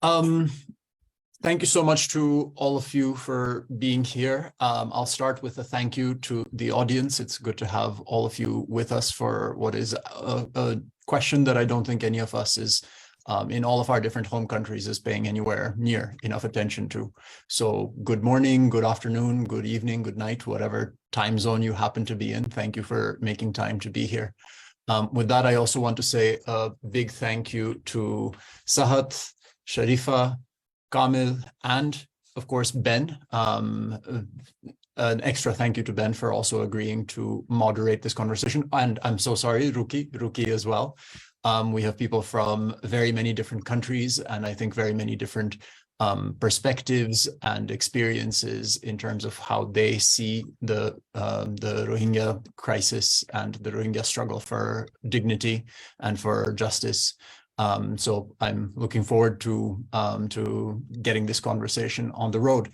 Um, Thank you so much to all of you for being here. I'll start with a thank you to the audience. It's good to have all of you with us for what is a question that I don't think any of us is, in all of our different home countries, is paying anywhere near enough attention to. So good morning, good afternoon, good evening, good night, whatever time zone you happen to be in. Thank you for making time to be here. With that, I also want to say a big thank you to Sahat, Sharifa, Kamil, and of course, Ben. An extra thank you to Ben for also agreeing to moderate this conversation. And I'm so sorry, Ruki as well. We have people from very many different countries, and I think very many different perspectives and experiences in terms of how they see the Rohingya crisis and the Rohingya struggle for dignity and for justice. So I'm looking forward to getting this conversation on the road.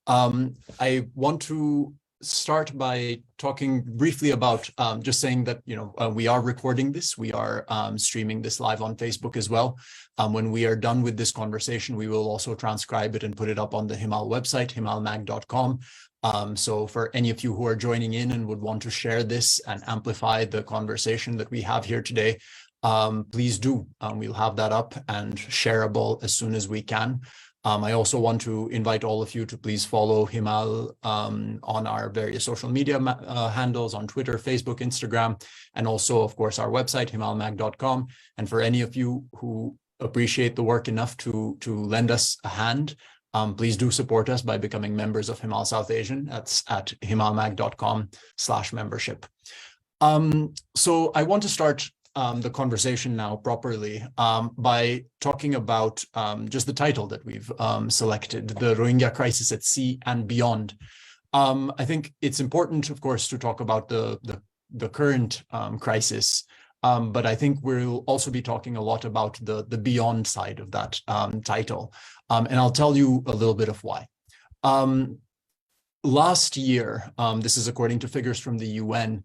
I want to start by talking briefly about just saying that, we are recording this. We are streaming this live on Facebook as well. When we are done with this conversation, we will also transcribe it and put it up on the Himal website, himalmag.com. So for any of you who are joining in and would want to share this and amplify the conversation that we have here today, please do. We'll have that up and shareable as soon as we can. I also want to invite all of you to please follow Himal on our various social media handles on Twitter, Facebook, Instagram, and also, of course, our website, himalmag.com. And for any of you who appreciate the work enough to lend us a hand, please do support us by becoming members of Himal South Asian. That's at himalmag.com/membership. So I want to start the conversation now properly by talking about just the title that we've selected, the Rohingya crisis at sea and beyond. I think it's important, of course, to talk about the current crisis, but I think we'll also be talking a lot about the beyond side of that title, and I'll tell you a little bit of why. Last year, this is according to figures from the UN,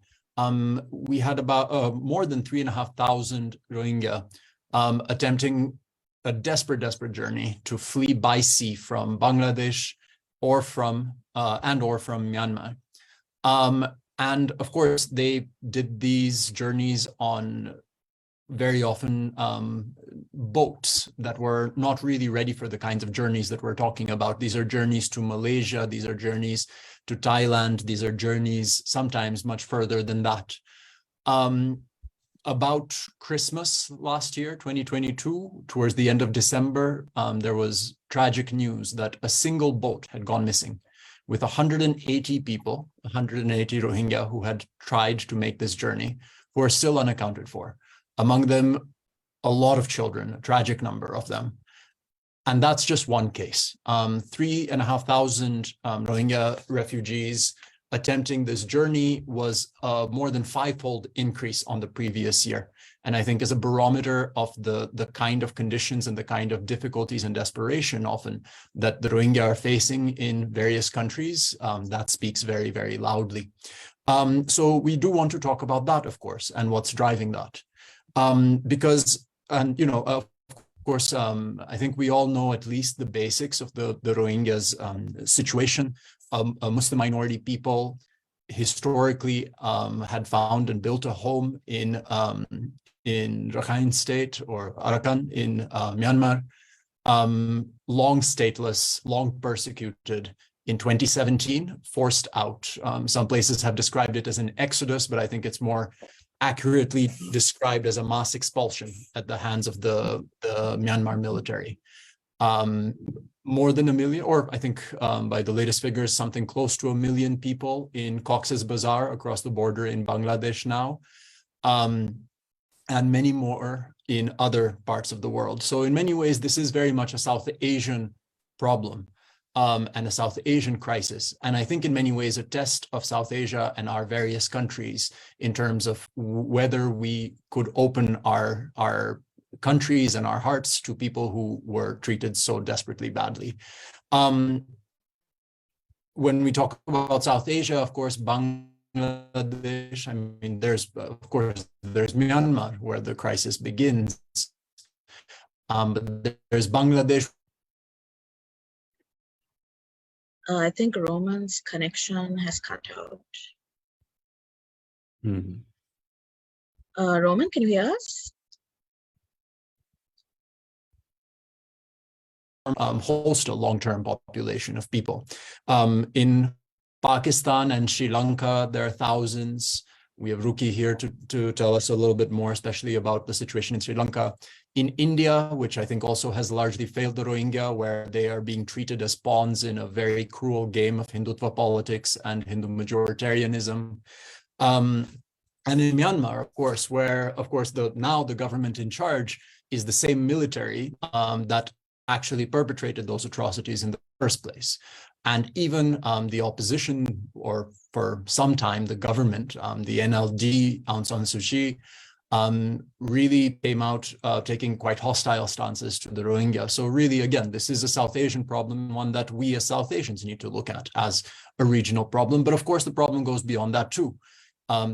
we had about more than 3,500 Rohingya attempting a desperate journey to flee by sea from Bangladesh or from Myanmar. And of course, they did these journeys on very often boats that were not really ready for the kinds of journeys that we're talking about. These are journeys to Malaysia, these are journeys to Thailand, these are journeys sometimes much further than that. About Christmas last year, 2022, towards the end of December, there was tragic news that a single boat had gone missing with 180 people, 180 Rohingya who had tried to make this journey, who are still unaccounted for. Among them, a lot of children, a tragic number of them. And that's just one case. 3,500 Rohingya refugees attempting this journey was a more than five-fold increase on the previous year. And I think as a barometer of the kind of conditions and the kind of difficulties and desperation often that the Rohingya are facing in various countries, that speaks very, very loudly. So we do want to talk about that, of course, and what's driving that. Because, of course, I think we all know at least the basics of the Rohingyas situation. Muslim minority people historically had found and built a home in Rakhine State or Arakan in Myanmar, long stateless, long persecuted. In 2017, forced out. Some places have described it as an exodus, but I think it's more accurately described as a mass expulsion at the hands of the Myanmar military. More than 1 million, or I think by the latest figures, something close to 1 million people in Cox's Bazar across the border in Bangladesh now, and many more in other parts of the world. So in many ways, this is very much a South Asian problem. And a South Asian crisis. And I think in many ways a test of South Asia and our various countries in terms of whether we could open our countries and our hearts to people who were treated so desperately badly. When we talk about South Asia, of course, Bangladesh, I mean, there's Myanmar where the crisis begins. But there's Bangladesh, I think Roman's connection has cut out. Mhm. Roman, can you hear us? Host a long-term population of people. In Pakistan and Sri Lanka, there are thousands. We have Ruki here to tell us a little bit more, especially about the situation in Sri Lanka. In India, which I think also has largely failed the Rohingya, where they are being treated as pawns in a very cruel game of Hindutva politics and Hindu majoritarianism. And in Myanmar, of course, where, of course, now the government in charge is the same military that actually perpetrated those atrocities in the first place. And even the opposition, or for some time, the government, the NLD, Aung San Suu Kyi, really came out taking quite hostile stances to the Rohingya. So really, again, this is a South Asian problem, one that we as South Asians need to look at as a regional problem. But of course, the problem goes beyond that too.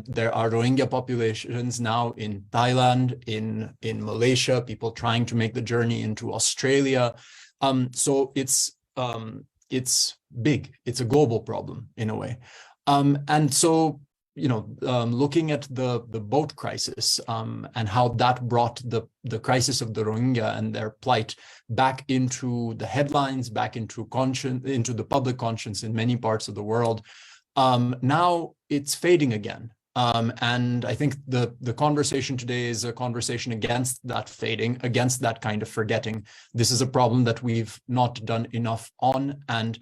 There are Rohingya populations now in Thailand, in Malaysia, people trying to make the journey into Australia. So it's big. It's a global problem in a way. And so, looking at the boat crisis and how that brought the crisis of the Rohingya and their plight back into the headlines, back into the public conscience in many parts of the world. Now it's fading again. And I think the conversation today is a conversation against that fading, against that kind of forgetting. This is a problem that we've not done enough on, and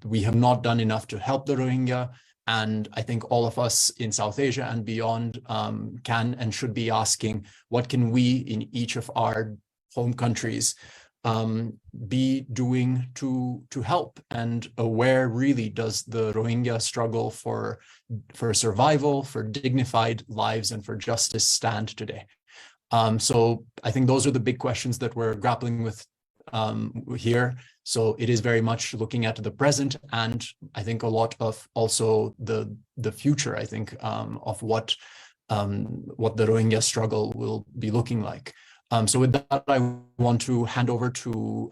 we have not done enough to help the Rohingya. And I think all of us in South Asia and beyond can and should be asking, what can we in each of our home countries be doing to help, and where really does the Rohingya struggle for survival, for dignified lives, and for justice stand today? So I think those are the big questions that we're grappling with here. So it is very much looking at the present, and I think a lot of also the future, I think, of what the Rohingya struggle will be looking like. So with that, I want to hand over to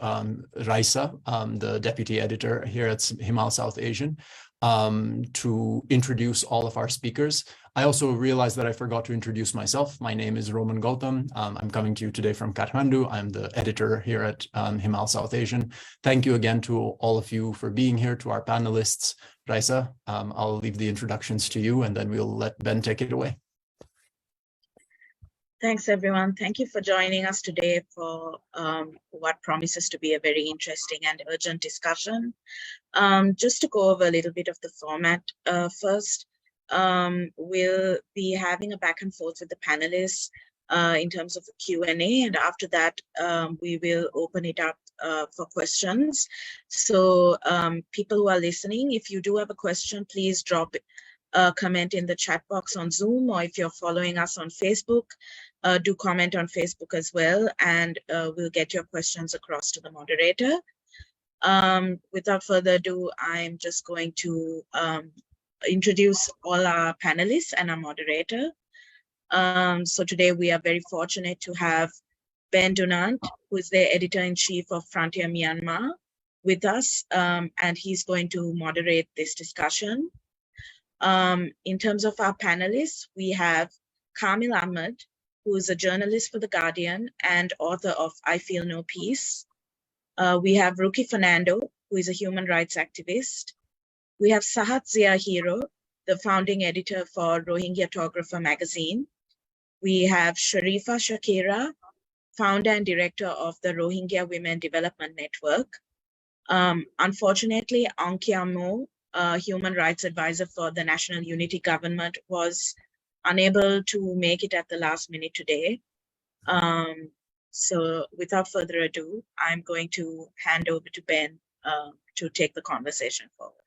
Raisa, the deputy editor here at Himal South Asian, to introduce all of our speakers. I also realized that I forgot to introduce myself. My name is Roman Gautam. I'm coming to you today from Kathmandu. I'm the editor here at Himal South Asian. Thank you again to all of you for being here, to our panelists. Raisa, I'll leave the introductions to you, and then we'll let Ben take it away. Thanks, everyone. Thank you for joining us today for what promises to be a very interesting and urgent discussion. Just to go over a little bit of the format. First, we'll be having a back and forth with the panelists in terms of the Q&A, and after that, we will open it up for questions. So people who are listening, if you do have a question, please drop a comment in the chat box on Zoom, or if you're following us on Facebook, do comment on Facebook as well, and we'll get your questions across to the moderator. Without further ado, I'm just going to introduce all our panelists and our moderator. So today we are very fortunate to have Ben Dunant, who is the editor-in-chief of Frontier Myanmar, with us, and he's going to moderate this discussion. In terms of our panelists, we have Kamil Ahmed, who is a journalist for The Guardian and author of I Feel No Peace. We have Ruki Fernando, who is a human rights activist. We have Sahat Zia Hero, the founding editor for Rohingyatographer magazine. We have Sharifa Shakira, founder and director of the Rohingya Women Development Network. Unfortunately, Aung Kya Mo, human rights advisor for the National Unity Government, was unable to make it at the last minute today. So without further ado, I'm going to hand over to Ben to take the conversation forward.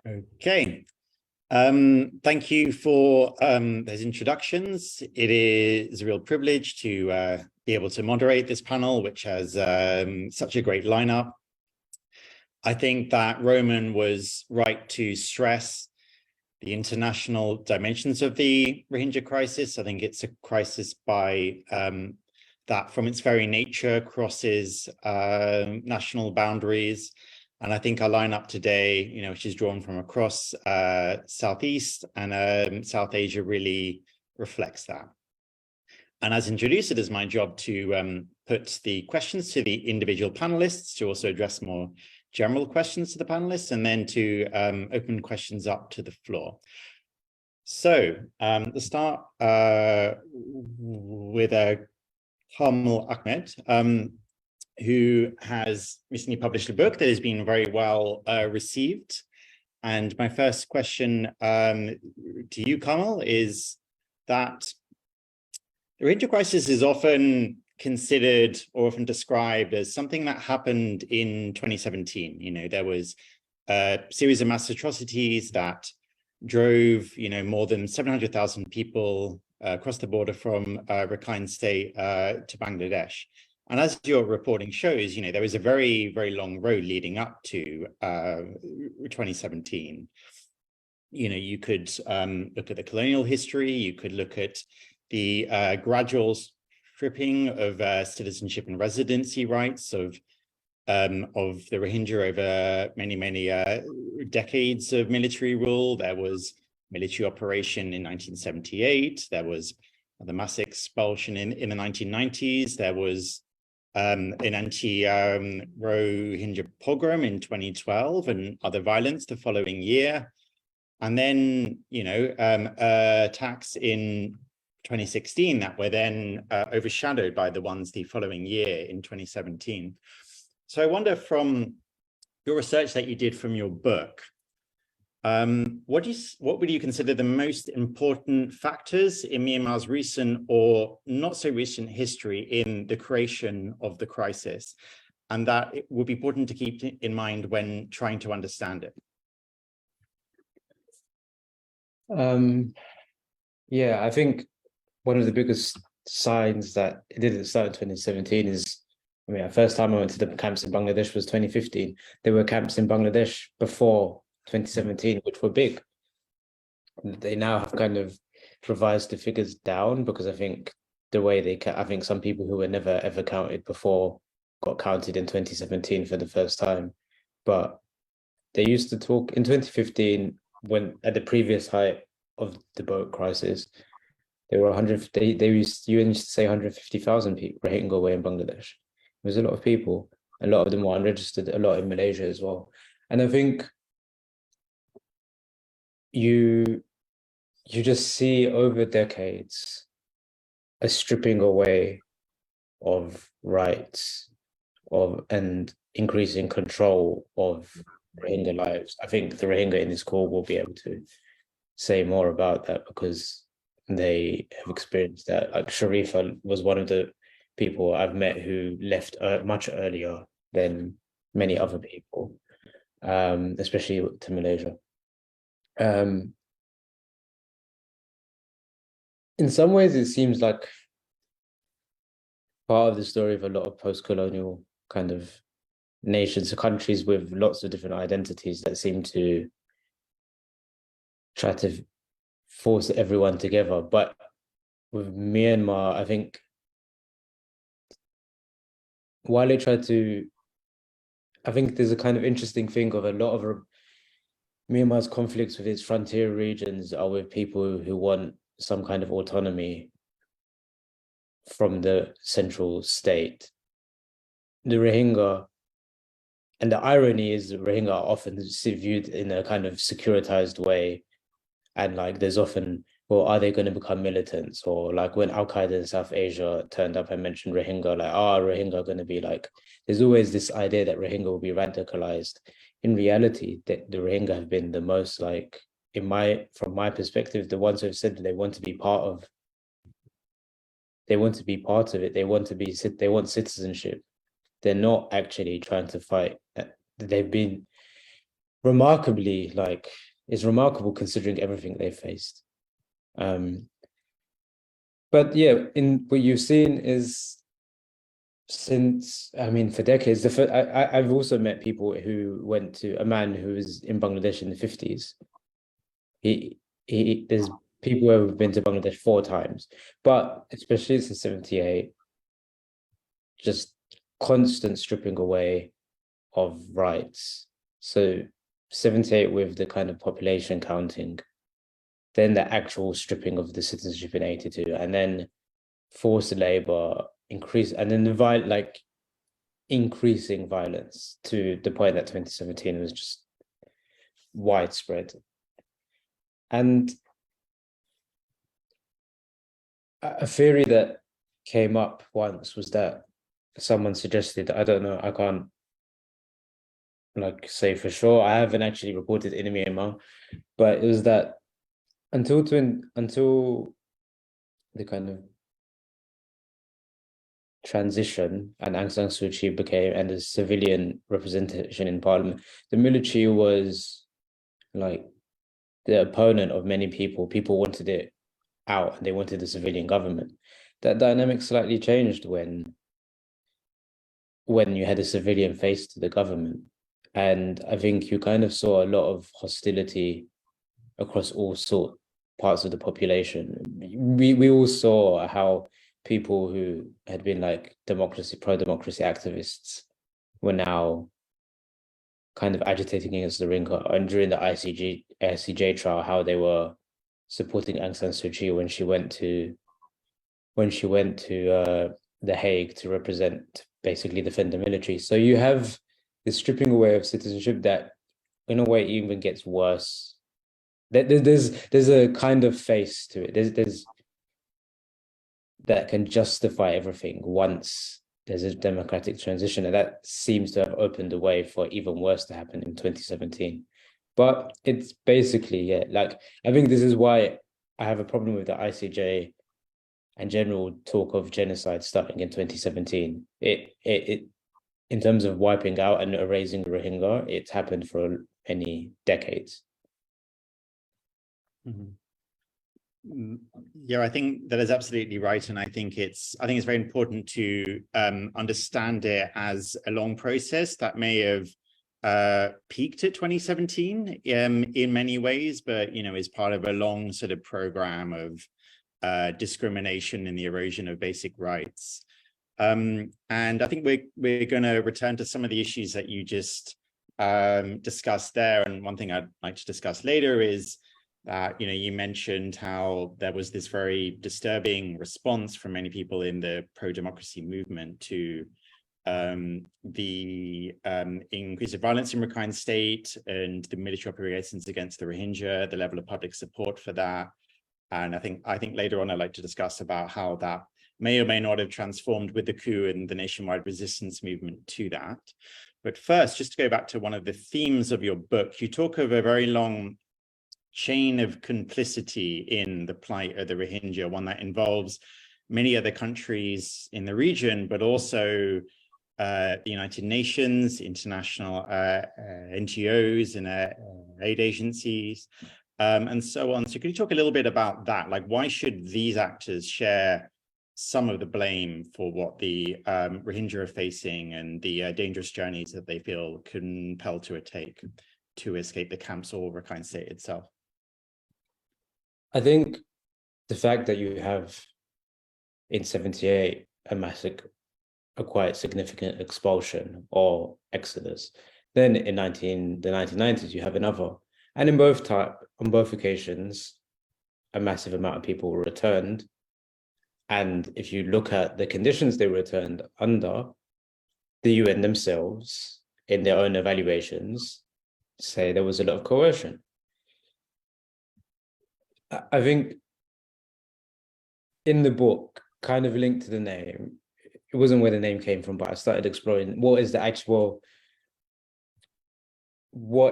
Okay. Thank you for those introductions. It is a real privilege to be able to moderate this panel, which has such a great lineup. I think that Roman was right to stress the international dimensions of the Rohingya crisis. I think it's a crisis that from its very nature crosses national boundaries. And I think our lineup today, which is drawn from across Southeast and South Asia, really reflects that. And as introduced, it is my job to put the questions to the individual panelists, to also address more general questions to the panelists, and then to open questions up to the floor. So let's start with Kamal Ahmed, who has recently published a book that has been very well received. And my first question to you, Kamal, is that the Rohingya crisis is often considered or often described as something that happened in 2017. There was a series of mass atrocities that drove, more than 700,000 people across the border from Rakhine State to Bangladesh. And as your reporting shows, there was a very, very long road leading up to 2017. You could look at the colonial history, you could look at the gradual stripping of citizenship and residency rights of the Rohingya over many, many decades of military rule. There was military operation in 1978. There was the mass expulsion in the 1990s. There was an anti-Rohingya pogrom in 2012 and other violence the following year. And then, attacks in 2016 that were then overshadowed by the ones the following year in 2017. So I wonder, from your research that you did from your book, what would you consider the most important factors in Myanmar's recent or not so recent history in the creation of the crisis, and that it would be important to keep in mind when trying to understand it? Yeah, I think one of the biggest signs that it didn't start in 2017 is, the first time I went to the camps in Bangladesh was 2015. There were camps in Bangladesh before 2017, which were big. They now have kind of revised the figures down, because I think the way I think some people who were never ever counted before got counted in 2017 for the first time. But they used to talk in 2015, when at the previous height of the boat crisis, there were you used to say 150,000 people Rohingya away in Bangladesh. It was a lot of people. A lot of them were unregistered, a lot in Malaysia as well. And I think you just see over decades a stripping away of rights and increasing control of Rohingya lives. I think the Rohingya in this call will be able to say more about that, because they have experienced that. Like Sharifa was one of the people I've met who left much earlier than many other people, especially to Malaysia. In some ways, it seems like part of the story of a lot of post-colonial kind of nations, countries with lots of different identities that seem to try to force everyone together. But with Myanmar, I think while they try to, I think there's a kind of interesting thing of a lot of Myanmar's conflicts with its frontier regions are with people who want some kind of autonomy from the central state. The Rohingya, and the irony is the Rohingya are often viewed in a kind of securitized way. And like there's often, well, are they going to become militants? Or like when Al-Qaeda in South Asia turned up and mentioned Rohingya, like, Rohingya are going to be like, there's always this idea that Rohingya will be radicalized. In reality, the Rohingya have been the most, like, from my perspective, the ones who have said that they want to be part of it. They want citizenship. They're not actually trying to fight. They've been remarkably, like, it's remarkable considering everything they've faced. But yeah, in what you've seen is since, for decades, I've also met people who went to a man who was in Bangladesh in the 50s. There's people who have been to Bangladesh 4 times, but especially since 78, just constant stripping away of rights. So 78 with the kind of population counting, then the actual stripping of the citizenship in 82, and then forced labor increase, and then the increasing violence to the point that 2017 was just widespread. And a theory that came up once was that someone suggested, I don't know, I can't say for sure, I haven't actually reported in Myanmar, but it was that until the kind of transition and Aung San Suu Kyi became, and the civilian representation in parliament, the military was like the opponent of many people. People wanted it out and they wanted the civilian government. That dynamic slightly changed when you had a civilian face to the government. And I think you kind of saw a lot of hostility across all parts of the population. We all saw how people who had been like pro-democracy activists were now kind of agitating against the Rohingya, and during the ICJ trial, how they were supporting Aung San Suu Kyi when she went to The Hague to basically defend the military. So you have this stripping away of citizenship that in a way even gets worse. There's a kind of face to it. There's that can justify everything once there's a democratic transition, and that seems to have opened the way for even worse to happen in 2017. But it's basically, I think this is why I have a problem with the ICJ and general talk of genocide starting in 2017. It in terms of wiping out and erasing the Rohingya, it's happened for many decades. Mm-hmm. Yeah, I think that is absolutely right, and I think it's very important to understand it as a long process that may have peaked at 2017 in many ways, but is part of a long sort of program of discrimination and the erosion of basic rights. And I think we're going to return to some of the issues that you just discussed there. And one thing I'd like to discuss later is that, you mentioned how there was this very disturbing response from many people in the pro-democracy movement to the increase of violence in Rakhine State and the military operations against the Rohingya, the level of public support for that. And I think later on I'd like to discuss about how that may or may not have transformed with the coup and the nationwide resistance movement to that. But first, just to go back to one of the themes of your book, you talk of a very long chain of complicity in the plight of the Rohingya, one that involves many other countries in the region, but also the United Nations, international NGOs and aid agencies, and so on. So could you talk a little bit about that? Like, why should these actors share some of the blame for what the Rohingya are facing and the dangerous journeys that they feel compelled to take to escape the camps or Rakhine State itself? I think the fact that you have in 78 a quite significant expulsion or exodus, then in the 1990s you have another, and on both occasions a massive amount of people were returned. And if you look at the conditions they were returned under, the UN themselves in their own evaluations say there was a lot of coercion. I think in the book, kind of linked to the name, it wasn't where the name came from, but I started exploring what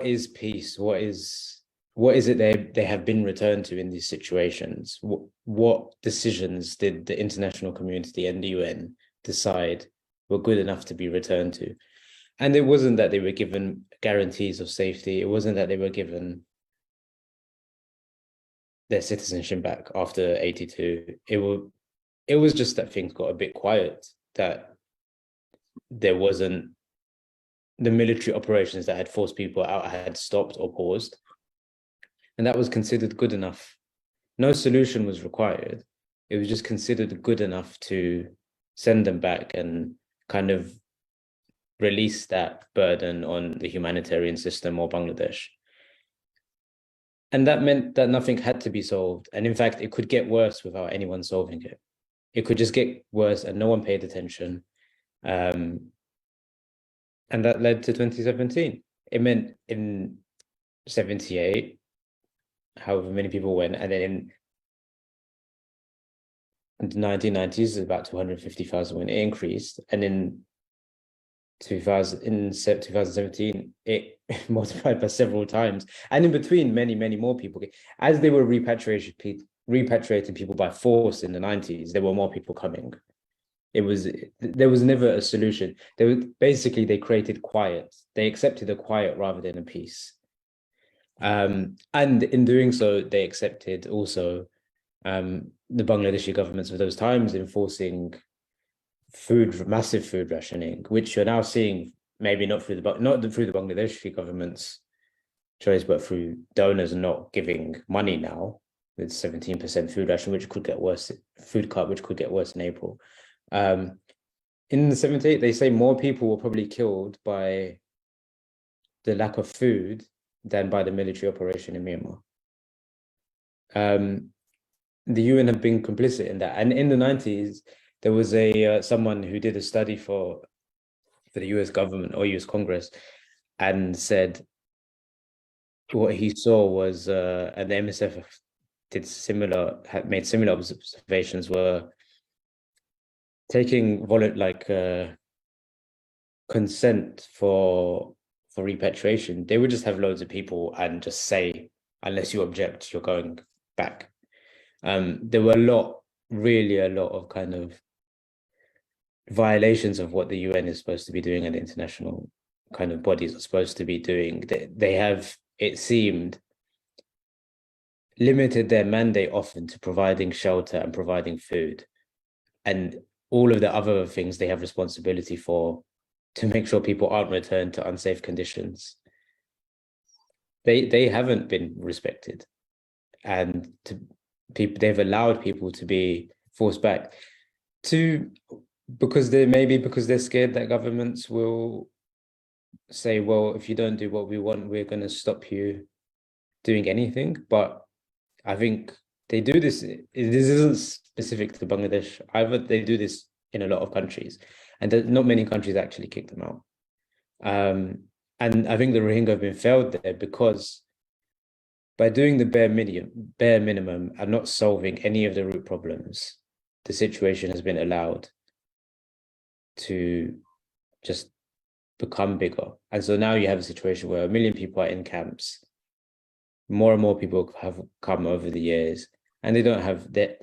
is peace? What is it they have been returned to in these situations? What decisions did the international community and the UN decide were good enough to be returned to? And it wasn't that they were given guarantees of safety. It wasn't that they were given their citizenship back after 82. It was just that things got a bit quiet, that there wasn't, the military operations that had forced people out had stopped or paused, and that was considered good enough. No solution was required. It was just considered good enough to send them back and kind of release that burden on the humanitarian system or Bangladesh. And that meant that nothing had to be solved. And in fact, it could get worse without anyone solving it. It could just get worse and no one paid attention. And that led to 2017. It meant in 78, however many people went, and then in the 1990s, about 250,000 when it increased. And in 2017, it multiplied by several times. And in between, many, many more people. As they were repatriating people by force in the 90s, there were more people coming. There was never a solution. They created quiet. They accepted a quiet rather than a peace. And in doing so, they accepted also the Bangladeshi governments of those times enforcing massive food rationing, which you're now seeing, maybe not through the Bangladeshi government's choice, but through donors not giving money now, with 17% food ration, which could get worse, food cut, which could get worse in April. In the 78, they say more people were probably killed by the lack of food than by the military operation in Myanmar. The UN have been complicit in that. And in the 90s, there was someone who did a study for the US government or US Congress and said what he saw was, and the MSF made similar observations, were taking consent for repatriation. They would just have loads of people and just say, unless you object, you're going back. There were really a lot of kind of violations of what the UN is supposed to be doing and international kind of bodies are supposed to be doing. They have, it seemed, limited their mandate often to providing shelter and providing food, and all of the other things they have responsibility for to make sure people aren't returned to unsafe conditions. They haven't been respected, and they've allowed people to be forced back because they're scared that governments will say, well, if you don't do what we want, we're going to stop you doing anything. But I think they do this. This isn't specific to Bangladesh either. They do this in a lot of countries, and not many countries actually kick them out. And I think the Rohingya have been failed there because by doing the bare minimum and not solving any of the root problems, the situation has been allowed to just become bigger. And so now you have a situation where 1 million people are in camps. More and more people have come over the years, and they don't have, their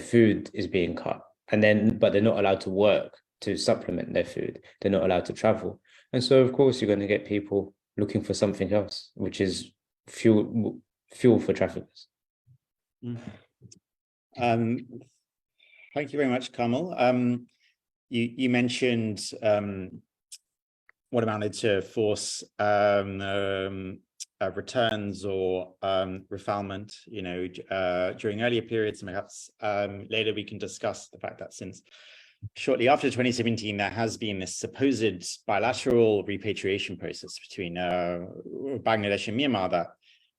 food is being cut. But they're not allowed to work to supplement their food. They're not allowed to travel. And so, of course, you're going to get people looking for something else, which is fuel for traffickers. Thank you very much, Kamal. You mentioned what amounted to force returns or refoulement, during earlier periods, and perhaps later we can discuss the fact that since shortly after 2017, there has been this supposed bilateral repatriation process between Bangladesh and Myanmar that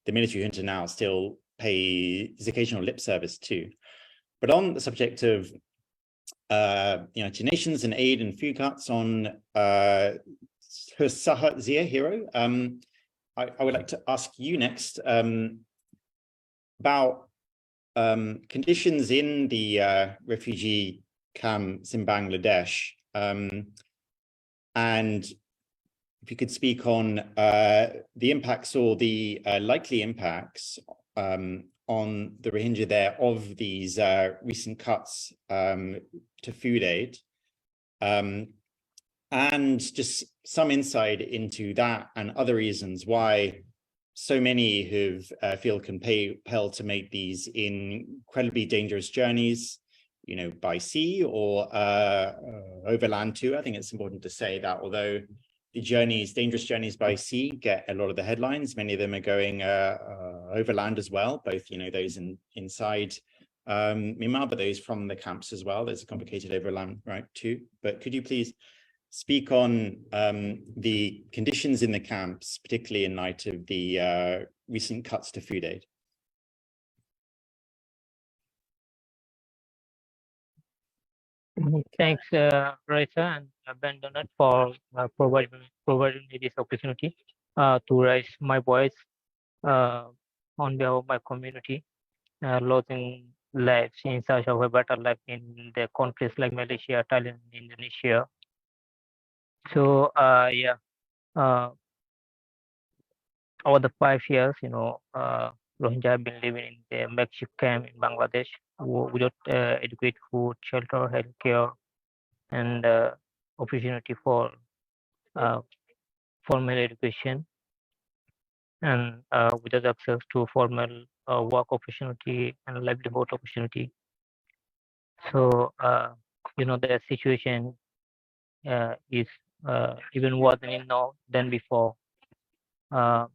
the military junta now still pays occasional lip service to. But on the subject of donations and aid and food cuts on Southasian Hero, I would like to ask you next about conditions in the refugee camps in Bangladesh, and if you could speak on the impacts or the likely impacts on the Rohingya there of these recent cuts to food aid, and just some insight into that and other reasons why so many who feel compelled to make these incredibly dangerous journeys, by sea or overland too. I think it's important to say that although the dangerous journeys by sea get a lot of the headlines, many of them are going overland as well, both, those inside Myanmar, but those from the camps as well. There's a complicated overland route too. But could you please speak on the conditions in the camps, particularly in light of the recent cuts to food aid. Thanks, Raisa and Ben Dunant, for providing me this opportunity to raise my voice on behalf of my community, losing lives in search of a better life in the countries like Malaysia, Thailand, Indonesia. So, yeah, over the 5 years, Rohingya have been living in the makeshift camp in Bangladesh without adequate food, shelter, healthcare, and opportunity for formal education, and without access to formal work opportunity and livelihood opportunity. So, the situation is even worse than before. I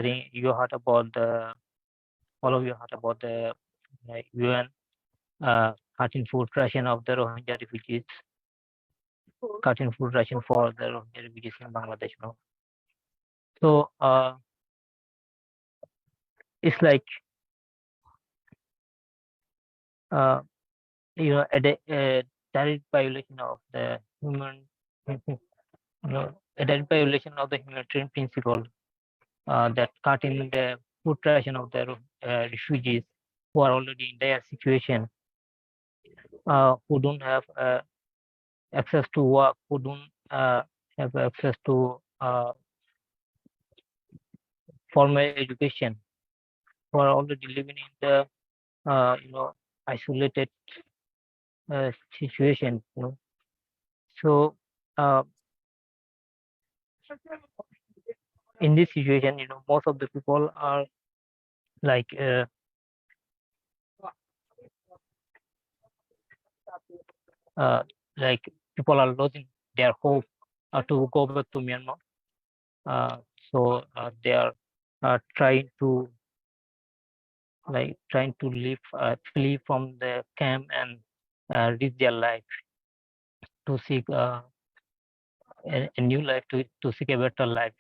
think you heard about all of you heard about the UN cutting food ration of the Rohingya refugees, cutting food ration for the Rohingya refugees in Bangladesh. So it's like a direct violation of the a direct violation of the humanitarian principle, that cutting the food ration of the refugees who are already in their situation, who don't have access to work, who don't have access to formal education, who are already living in the isolated situation. So in this situation, most of the people are like people are losing their hope to go back to Myanmar. So they are trying to live, flee from the camp and risk their life to seek a new life, to seek a better life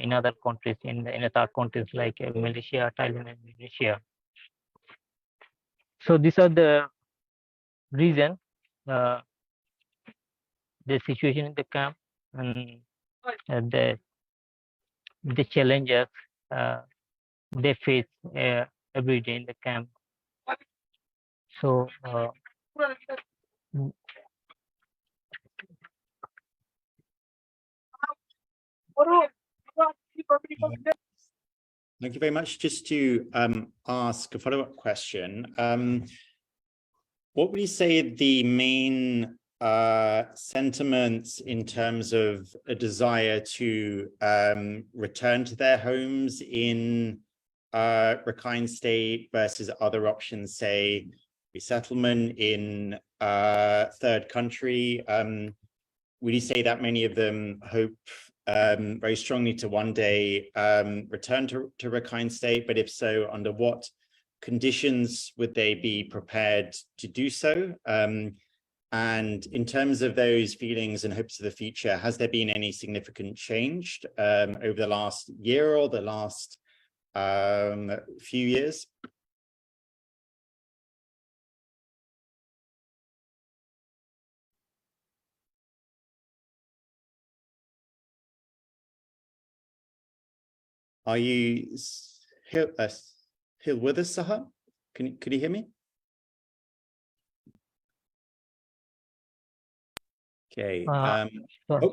in other countries, in other countries like Malaysia, Thailand, and Indonesia. So these are the reason, the situation in the camp, and the challenges they face every day in the camp. So Thank you very much. Just to ask a follow-up question, what would you say the main sentiments in terms of a desire to return to their homes in Rakhine State versus other options, say resettlement in third country? Would you say that many of them hope very strongly to one day return to Rakhine State? But if so, under what conditions would they be prepared to do so? And in terms of those feelings and hopes of the future, has there been any significant change over the last year or the last few years? Are you here with us, Saha? Could you hear me? Okay.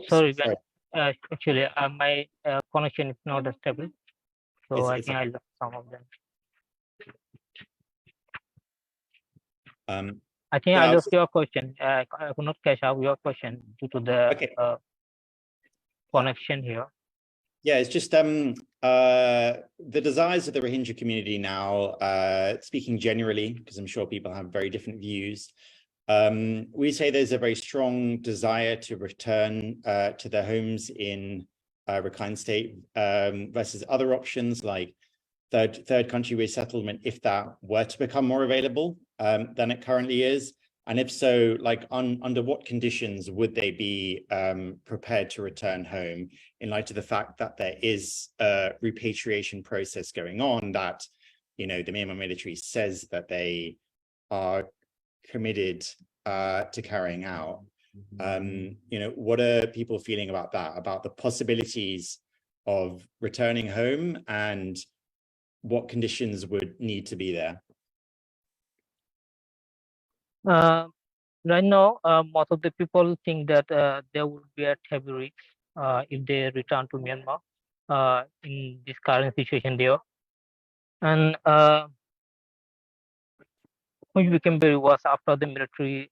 sorry, Ben. Actually, my connection is not stable, so I think I lost some of them. I think I lost your question. I could not catch up your question due to the connection here. Yeah, it's just the desires of the Rohingya community now, speaking generally, because I'm sure people have very different views. We say there's a very strong desire to return to their homes in Rakhine State versus other options like third country resettlement, if that were to become more available than it currently is. And if so, like under what conditions would they be prepared to return home in light of the fact that there is a repatriation process going on that, you know, the Myanmar military says that they are committed to carrying out? You know, what are people feeling about that, about the possibilities of returning home and what conditions would need to be there? Right now, most of the people think that there would be a heavy risk if they return to Myanmar in this current situation there. And which became very worse after the military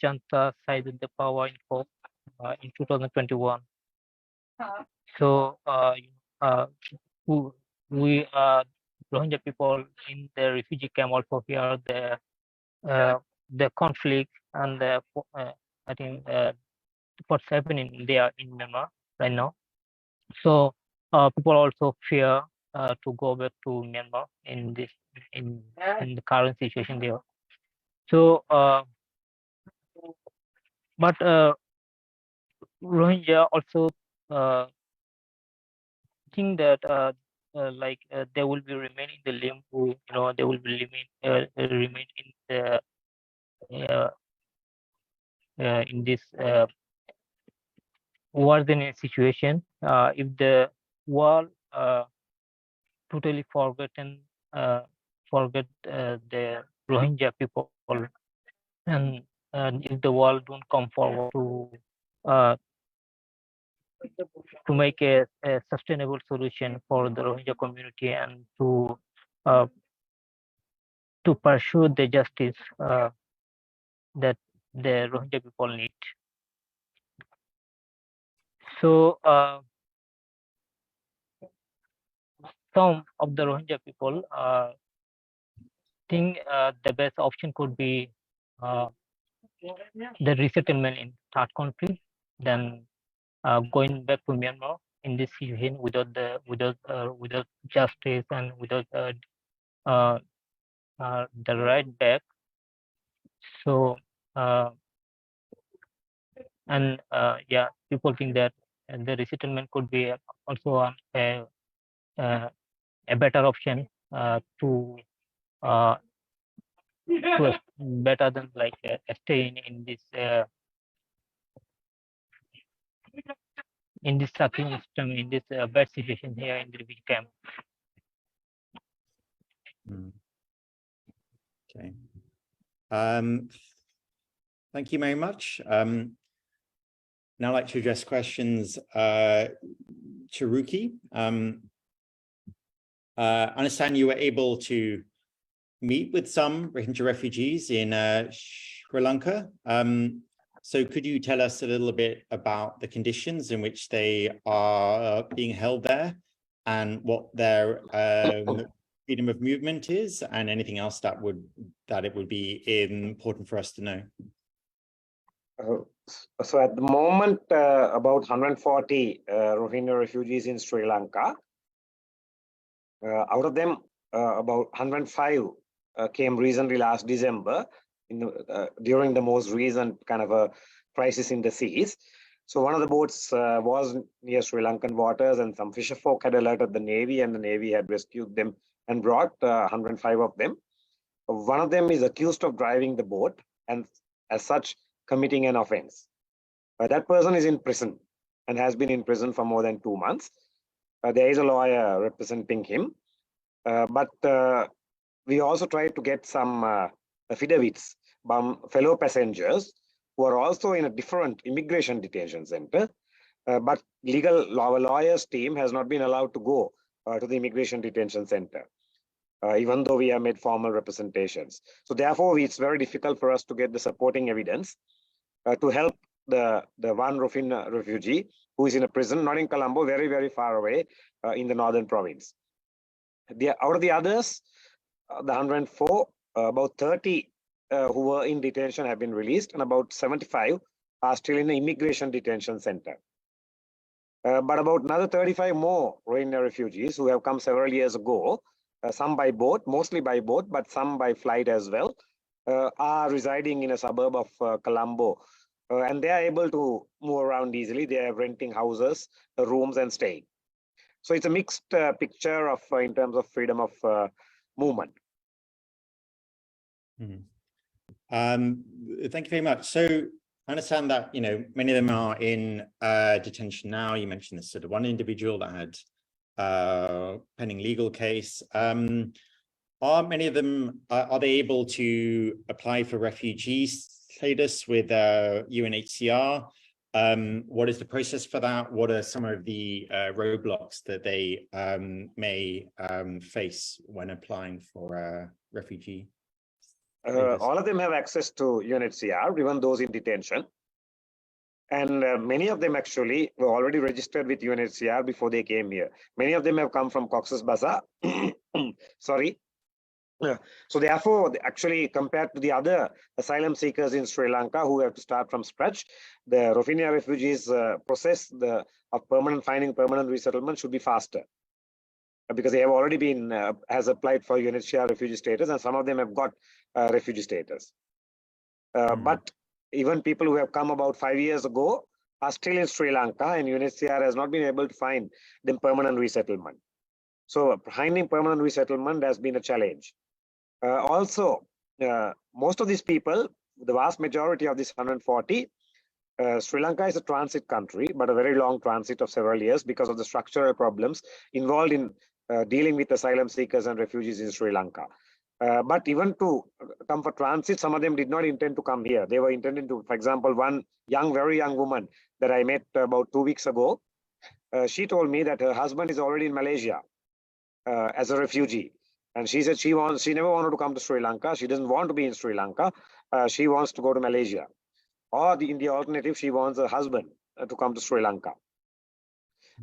junta seized the power in 2021. So we Rohingya people in the refugee camp also fear the conflict and the I think what's happening there in Myanmar right now. So people also fear to go back to Myanmar in the current situation there. So but Rohingya also think that they will be remaining in the limbo, you know, they will be remain in the in this war-then situation if the war totally forget the Rohingya people, and if the world don't come forward to make a sustainable solution for the Rohingya community and to pursue the justice that the Rohingya people need. So some of the Rohingya people think the best option could be the resettlement in third country, then going back to Myanmar in this situation without justice and without the right back. So yeah, people think that the resettlement could be also a better option to better than like staying in this suffering system, in this bad situation here in the refugee camp. Okay. Thank you very much. Now I'd like to address questions to Ruki. I understand you were able to meet with some Rohingya refugees in Sri Lanka. So could you tell us a little bit about the conditions in which they are being held there and what their freedom of movement is, and anything else that it would be important for us to know? So at the moment, about 140 Rohingya refugees in Sri Lanka. Out of them, about 105 came recently last December during the most recent kind of a crisis in the seas. So one of the boats was near Sri Lankan waters, and some fisherfolk had alerted the Navy, and the Navy had rescued them and brought 105 of them. One of them is accused of driving the boat and as such committing an offense. That person is in prison and has been in prison for more than 2 months. There is a lawyer representing him, but we also tried to get some affidavits from fellow passengers who are also in a different immigration detention center, but our lawyers team has not been allowed to go to the immigration detention center, even though we have made formal representations. So therefore, it's very difficult for us to get the supporting evidence to help the one Rohingya refugee who is in a prison, not in Colombo, very, very far away in the northern province. Out of the others, the 104, about 30 who were in detention have been released, and about 75 are still in the immigration detention center. But about another 35 more Rohingya refugees who have come several years ago, some by boat, mostly by boat, but some by flight as well. are residing in a suburb of Colombo, and they are able to move around easily. They are renting houses, rooms, and staying. So it's a mixed picture of in terms of freedom of movement. Thank you very much. So I understand that, you know, many of them are in detention now. You mentioned this sort of one individual that had pending legal case. Are many of them, are they able to apply for refugee status with UNHCR? What is the process for that? What are some of the roadblocks that they may face when applying for refugee? All of them have access to UNHCR, even those in detention. And many of them actually were already registered with UNHCR before they came here. Many of them have come from Cox's Bazar. Sorry. So therefore, actually, compared to the other asylum seekers in Sri Lanka who have to start from scratch, the Rohingya refugees process of finding permanent resettlement should be faster, because they have already been has applied for UNHCR refugee status, and some of them have got refugee status. But even people who have come about 5 years ago are still in Sri Lanka, and UNHCR has not been able to find them permanent resettlement. So finding permanent resettlement has been a challenge. Also, most of these people, the vast majority of this 140, Sri Lanka is a transit country, but a very long transit of several years because of the structural problems involved in dealing with asylum seekers and refugees in Sri Lanka. But even to come for transit, some of them did not intend to come here. They were intending to, for example, one very young woman that I met about 2 weeks ago, she told me that her husband is already in Malaysia as a refugee. And she said she never wanted to come to Sri Lanka. She doesn't want to be in Sri Lanka. She wants to go to Malaysia. Or in the alternative, she wants her husband to come to Sri Lanka.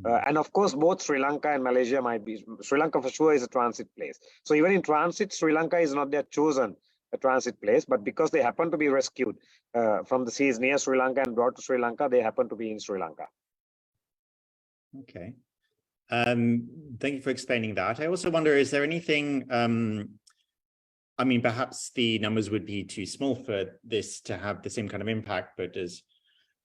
And of course, both Sri Lanka and Malaysia might be. Sri Lanka for sure is a transit place. So even in transit, Sri Lanka is not their chosen transit place, but because they happen to be rescued from the seas near Sri Lanka and brought to Sri Lanka, they happen to be in Sri Lanka. Okay. Thank you for explaining that. I also wonder, is there anything, I mean, perhaps the numbers would be too small for this to have the same kind of impact, but as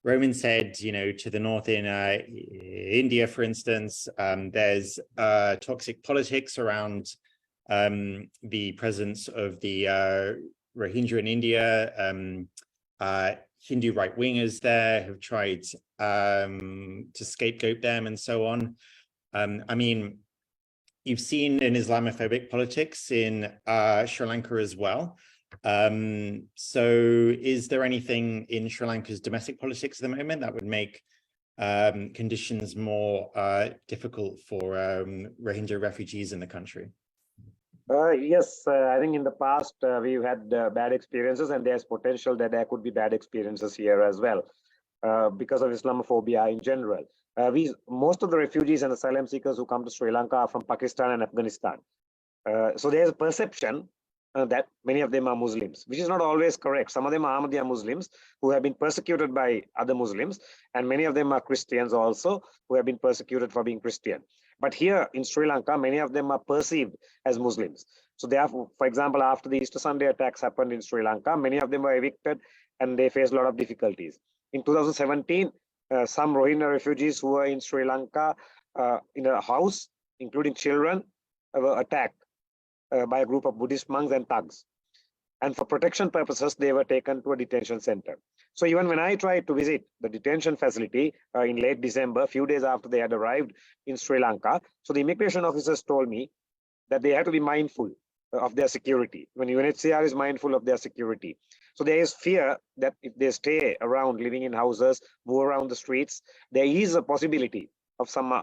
Roman said, you know, to the north in India, for instance, there's toxic politics around the presence of the Rohingya in India. Hindu right-wingers there have tried to scapegoat them and so on. I mean, you've seen an Islamophobic politics in Sri Lanka as well. So is there anything in Sri Lanka's domestic politics at the moment that would make conditions more difficult for Rohingya refugees in the country? Yes, I think in the past we've had bad experiences, and there's potential that there could be bad experiences here as well because of Islamophobia in general. Most of the refugees and asylum seekers who come to Sri Lanka are from Pakistan and Afghanistan. So there's a perception that many of them are Muslims, which is not always correct. Some of them are Ahmadiyya Muslims who have been persecuted by other Muslims, and many of them are Christians also who have been persecuted for being Christian. But here in Sri Lanka, many of them are perceived as Muslims. So therefore, for example, after the Easter Sunday attacks happened in Sri Lanka, many of them were evicted and they faced a lot of difficulties. In 2017, some Rohingya refugees who were in Sri Lanka in a house, including children, were attacked by a group of Buddhist monks and thugs. And for protection purposes, they were taken to a detention center. So even when I tried to visit the detention facility in late December, a few days after they had arrived in Sri Lanka, so the immigration officers told me that they had to be mindful of their security. When UNHCR is mindful of their security. So there is fear that if they stay around living in houses, move around the streets, there is a possibility of some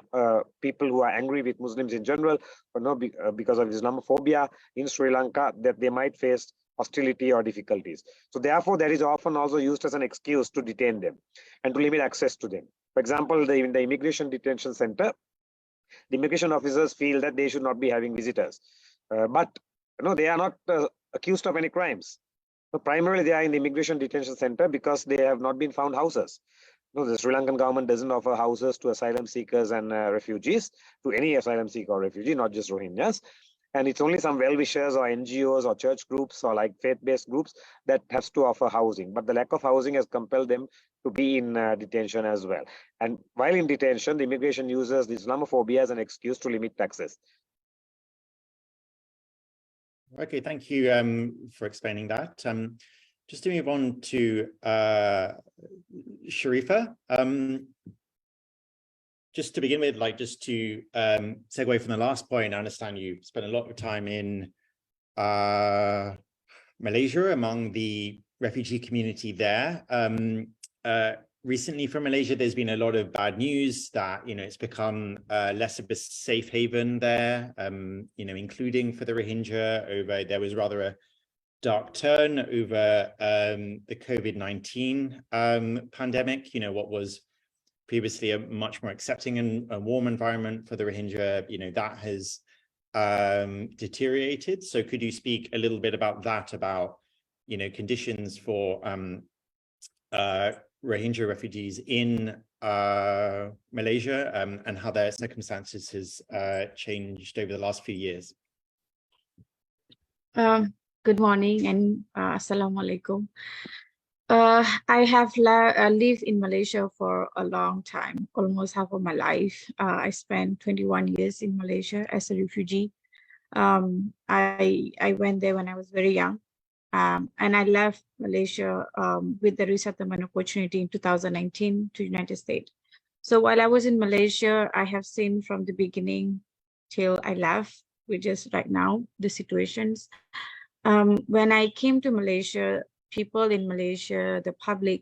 people who are angry with Muslims in general, or not because of Islamophobia in Sri Lanka, that they might face hostility or difficulties. So therefore, that is often also used as an excuse to detain them and to limit access to them. For example, in the immigration detention center, the immigration officers feel that they should not be having visitors. But they are not accused of any crimes. So primarily, they are in the immigration detention center because they have not been found houses. The Sri Lankan government doesn't offer houses to asylum seekers and refugees, to any asylum seeker or refugee, not just Rohingyas. And it's only some well-wishers or NGOs or church groups or like faith-based groups that has to offer housing. But the lack of housing has compelled them to be in detention as well. And while in detention, the immigration uses Islamophobia as an excuse to limit access. Okay, thank you for explaining that. Just to move on to Sharifa. Just to begin with, like just to segue from the last point, I understand you spent a lot of time in Malaysia among the refugee community there. Recently from Malaysia, there's been a lot of bad news that, you know, it's become less of a safe haven there, you know, including for the Rohingya. There was rather a dark turn over the COVID-19 pandemic, you know, what was previously a much more accepting and a warm environment for the Rohingya, you know, that has deteriorated. So could you speak a little bit about that, about, you know, conditions for Rohingya refugees in Malaysia and how their circumstances has changed over the last few years? Good morning and Assalamu alaikum. I have lived in Malaysia for a long time, almost half of my life. I spent 21 years in Malaysia as a refugee. I went there when I was very young, and I left Malaysia with the resettlement opportunity in 2019 to United States. So while I was in Malaysia, I have seen from the beginning till I left, which is right now, the situations. When I came to Malaysia, people in Malaysia, the public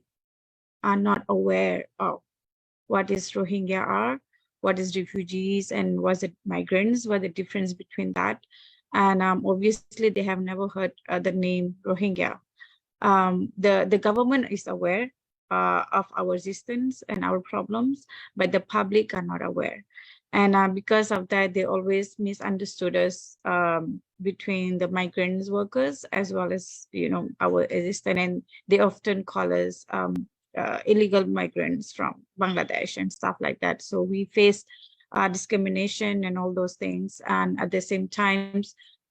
are not aware of what is Rohingya are, what is refugees, and was it migrants, what the difference between that. And obviously they have never heard the name Rohingya. The government is aware of our existence and our problems, but the public are not aware. And because of that, they always misunderstood us between the migrants workers as well as, you know, our existence. And they often call us illegal migrants from Bangladesh and stuff like that. So we face discrimination and all those things. And at the same time,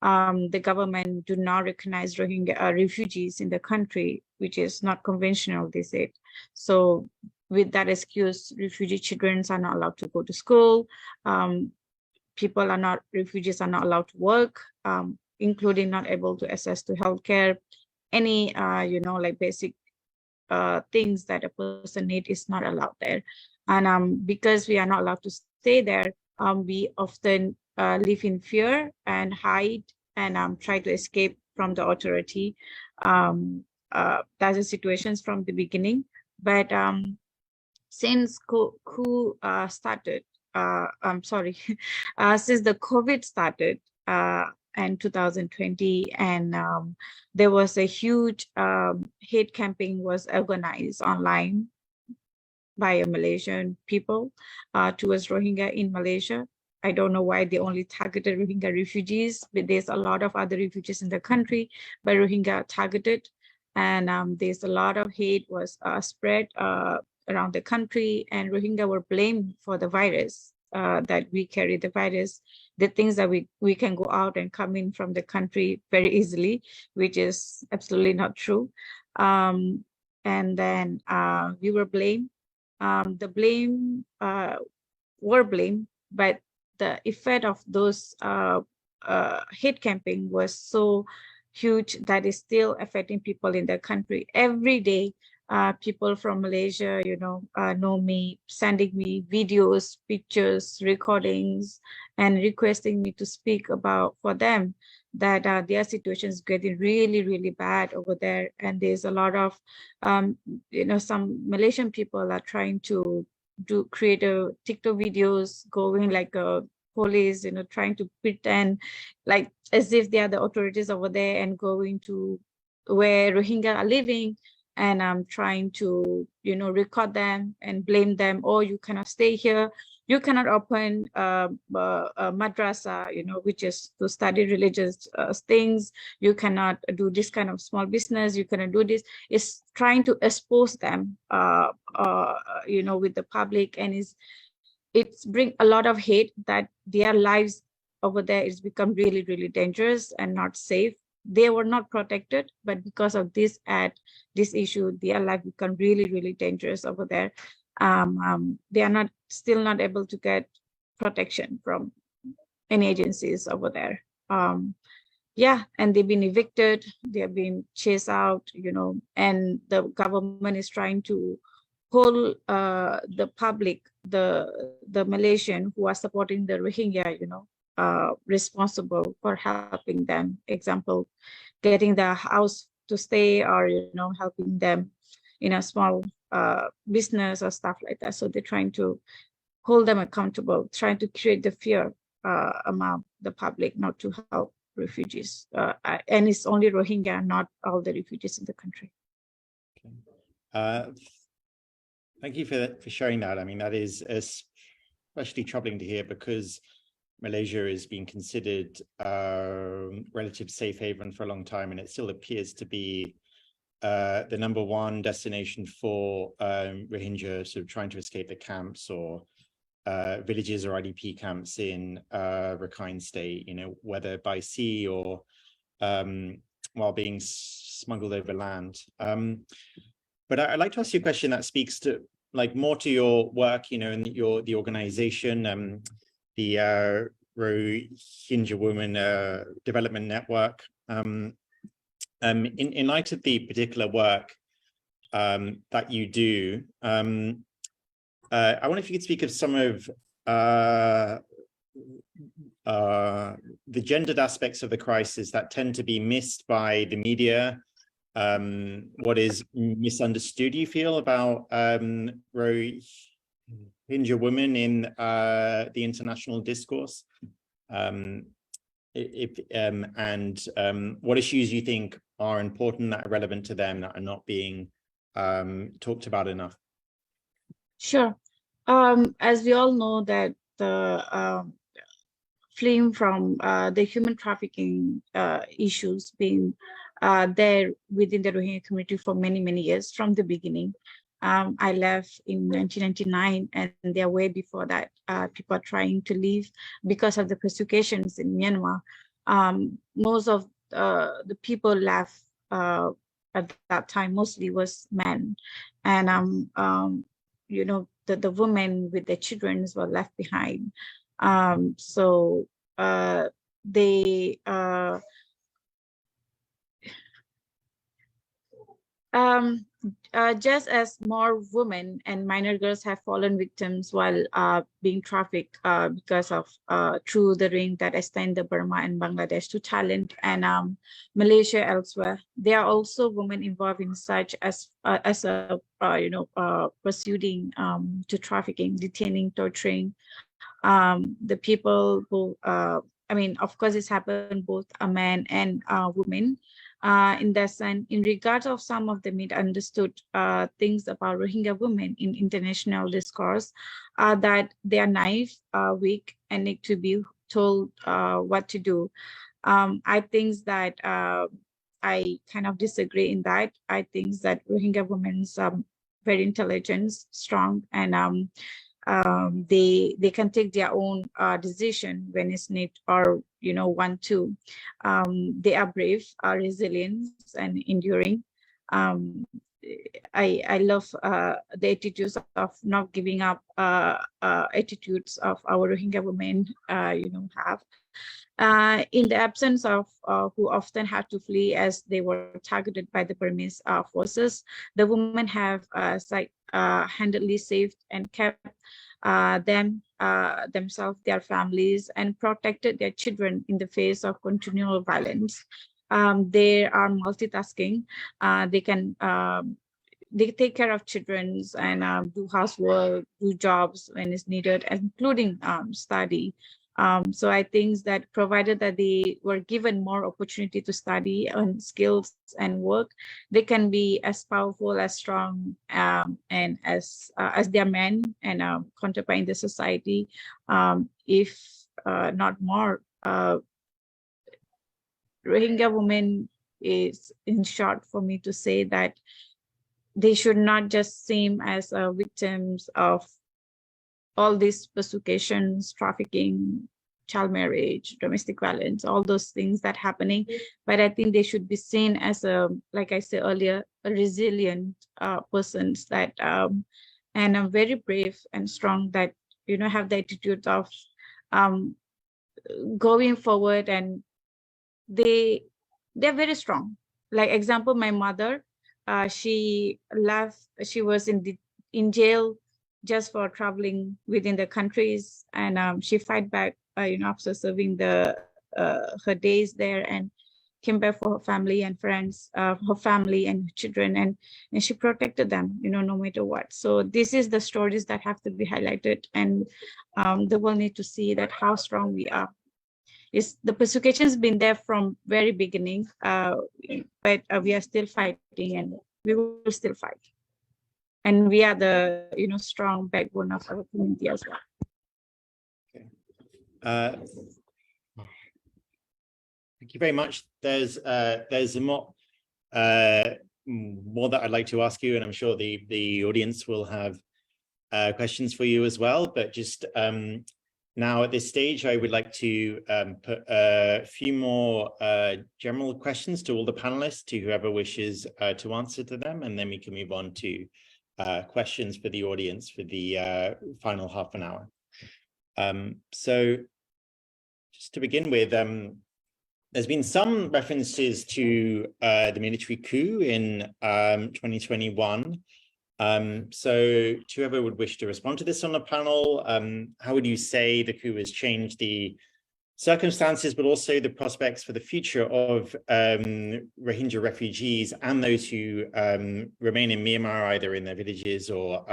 the government do not recognize Rohingya refugees in the country, which is not conventional, they said. So with that excuse, refugee children are not allowed to go to school. Refugees are not allowed to work, including not able to access to healthcare. Any, you know, like basic things that a person needs is not allowed there. And because we are not allowed to stay there, we often live in fear and hide and try to escape from the authority. That's the situations from the beginning. But since since the COVID started in 2020, and there was a huge hate campaign was organized online by Malaysian people towards Rohingya in Malaysia. I don't know why they only targeted Rohingya refugees, but there's a lot of other refugees in the country, but Rohingya targeted. And there's a lot of hate was spread around the country, and Rohingya were blamed for the virus, that we carry the virus, the things that we can go out and come in from the country very easily, which is absolutely not true. And then we were blamed. Were blamed, but the effect of those hate campaign was so huge that is still affecting people in the country. Every day, people from Malaysia, you know me, sending me videos, pictures, recordings, and requesting me to speak about for them that their situation is getting really, really bad over there. And there's a lot of, you know, some Malaysian people are trying to create a TikTok videos going like a police, you know, trying to pretend like as if they are the authorities over there and going to where Rohingya are living, and I'm trying to, you know, record them and blame them. Oh, you cannot stay here. You cannot open a madrasa, you know, which is to study religious things. You cannot do this kind of small business. You cannot do this. It's trying to expose them, you know, with the public, and it's bring a lot of hate that their lives over there, it's become really, really dangerous and not safe. They were not protected, but because of this issue, their life become really, really dangerous over there. They are still not able to get protection from any agencies over there. Yeah, and they've been evicted, they've been chased out, and the government is trying to hold the public, the Malaysian who are supporting the Rohingya, responsible for helping them. Example, getting the house to stay, or helping them in a small business or stuff like that. So they're trying to hold them accountable, trying to create the fear among the public not to help refugees. And it's only Rohingya, not all the refugees in the country. Thank you for sharing that. I mean, that is especially troubling to hear, because Malaysia is being considered a relative safe haven for a long time, and it still appears to be the #1 destination for Rohingya sort of trying to escape the camps or villages or IDP camps in Rakhine State, whether by sea or while being smuggled over land. But I'd like to ask you a question that speaks to more to your work, and the organization, the Rohingya Women Development Network. In light of the particular work that you do, I wonder if you could speak of some of the gendered aspects of the crisis that tend to be missed by the media. What is misunderstood, you feel, about Rohingya women in the international discourse? And what issues you think are important, that are relevant to them, that are not being talked about enough? Sure. As we all know that the fleeing from the human trafficking issues being there within the Rohingya community for many, many years from the beginning. I left in 1999, and there way before that, people are trying to leave because of the persecutions in Myanmar. Most of the people left at that time mostly was men, and the women with their children were left behind. So they just as more women and minor girls have fallen victims while being trafficked because of through the ring that extend the Burma and Bangladesh to Thailand and Malaysia elsewhere, there are also women involved in such as pursuing to trafficking, detaining, torturing the people who of course it's happened both a man and women. In that sense, in regards of some of the misunderstood things about Rohingya women in international discourse, that they are naive, weak, and need to be told what to do. I think that I kind of disagree in that. I think that Rohingya women are very intelligent, strong, and they can take their own decision when it's need or want to. They are brave, are resilient, and enduring. I love the attitudes of not giving up attitudes of our Rohingya women have. In the absence of who often had to flee as they were targeted by the Burmese forces, the women have handedly saved and kept themselves, their families, and protected their children in the face of continual violence. They are multitasking. They take care of children and do housework, do jobs when it's needed, including study. So I think that provided that they were given more opportunity to study and skills and work, they can be as powerful, as strong, and as their men and contribute in the society, if not more. Rohingya women is, in short, for me to say that they should not just seem as victims of all these persecutions, trafficking, child marriage, domestic violence, all those things that happening. But I think they should be seen as a, like I said earlier, a resilient persons that and are very brave and strong, that have the attitude of going forward, and they're very strong. Like example, my mother, she was in jail just for traveling within the countries, and she fight back after serving her days there, and came back for her family and friends, her family and children, and she protected them, no matter what. So this is the stories that have to be highlighted, and the world need to see that how strong we are. The persecution has been there from very beginning, but we are still fighting, and we will still fight. And we are the strong backbone of our community as well. Okay. Thank you very much. There's a more that I'd like to ask you, and I'm sure the audience will have questions for you as well. But just now at this stage, I would like to put a few more general questions to all the panelists, to whoever wishes to answer to them, and then we can move on to questions for the audience for the final half an hour. So just to begin with, there's been some references to the military coup in 2021. So to whoever would wish to respond to this on the panel, how would you say the coup has changed the circumstances, but also the prospects for the future of Rohingya refugees and those who remain in Myanmar, either in their villages or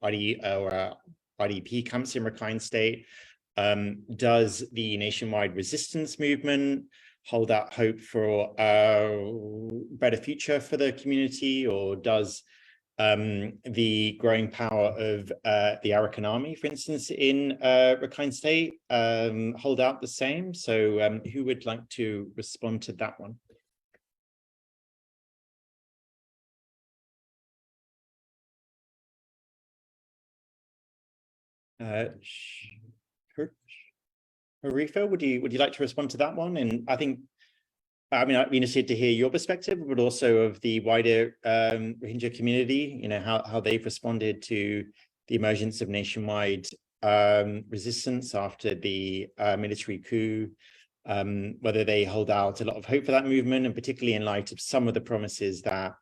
IDP camps in Rakhine State? Does the nationwide resistance movement hold out hope for a better future for the community, or does the growing power of the Arakan army, for instance, in Rakhine State, hold out the same? So who would like to respond to that one? Harifa, would you like to respond to that one? And I'd be interested to hear your perspective, but also of the wider Rohingya community, how they've responded to the emergence of nationwide resistance after the military coup, whether they hold out a lot of hope for that movement, and particularly in light of some of the promises that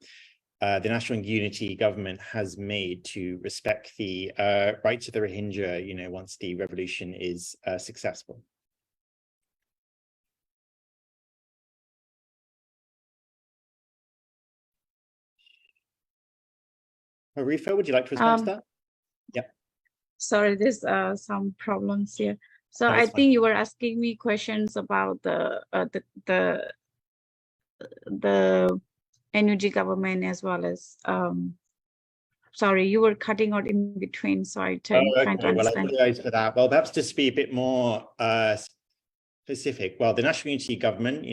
the National Unity government has made to respect the rights of the Rohingya, once the revolution is successful. Harifa, would you like to respond to that? Yeah. Sorry, there's some problems here. So No, I fine. think you were asking me questions about the NUG government, as well as sorry, you were cutting out in between, so I trying to understand. Well, I apologize for that. Well, perhaps just be a bit more specific. Well, the National Unity government,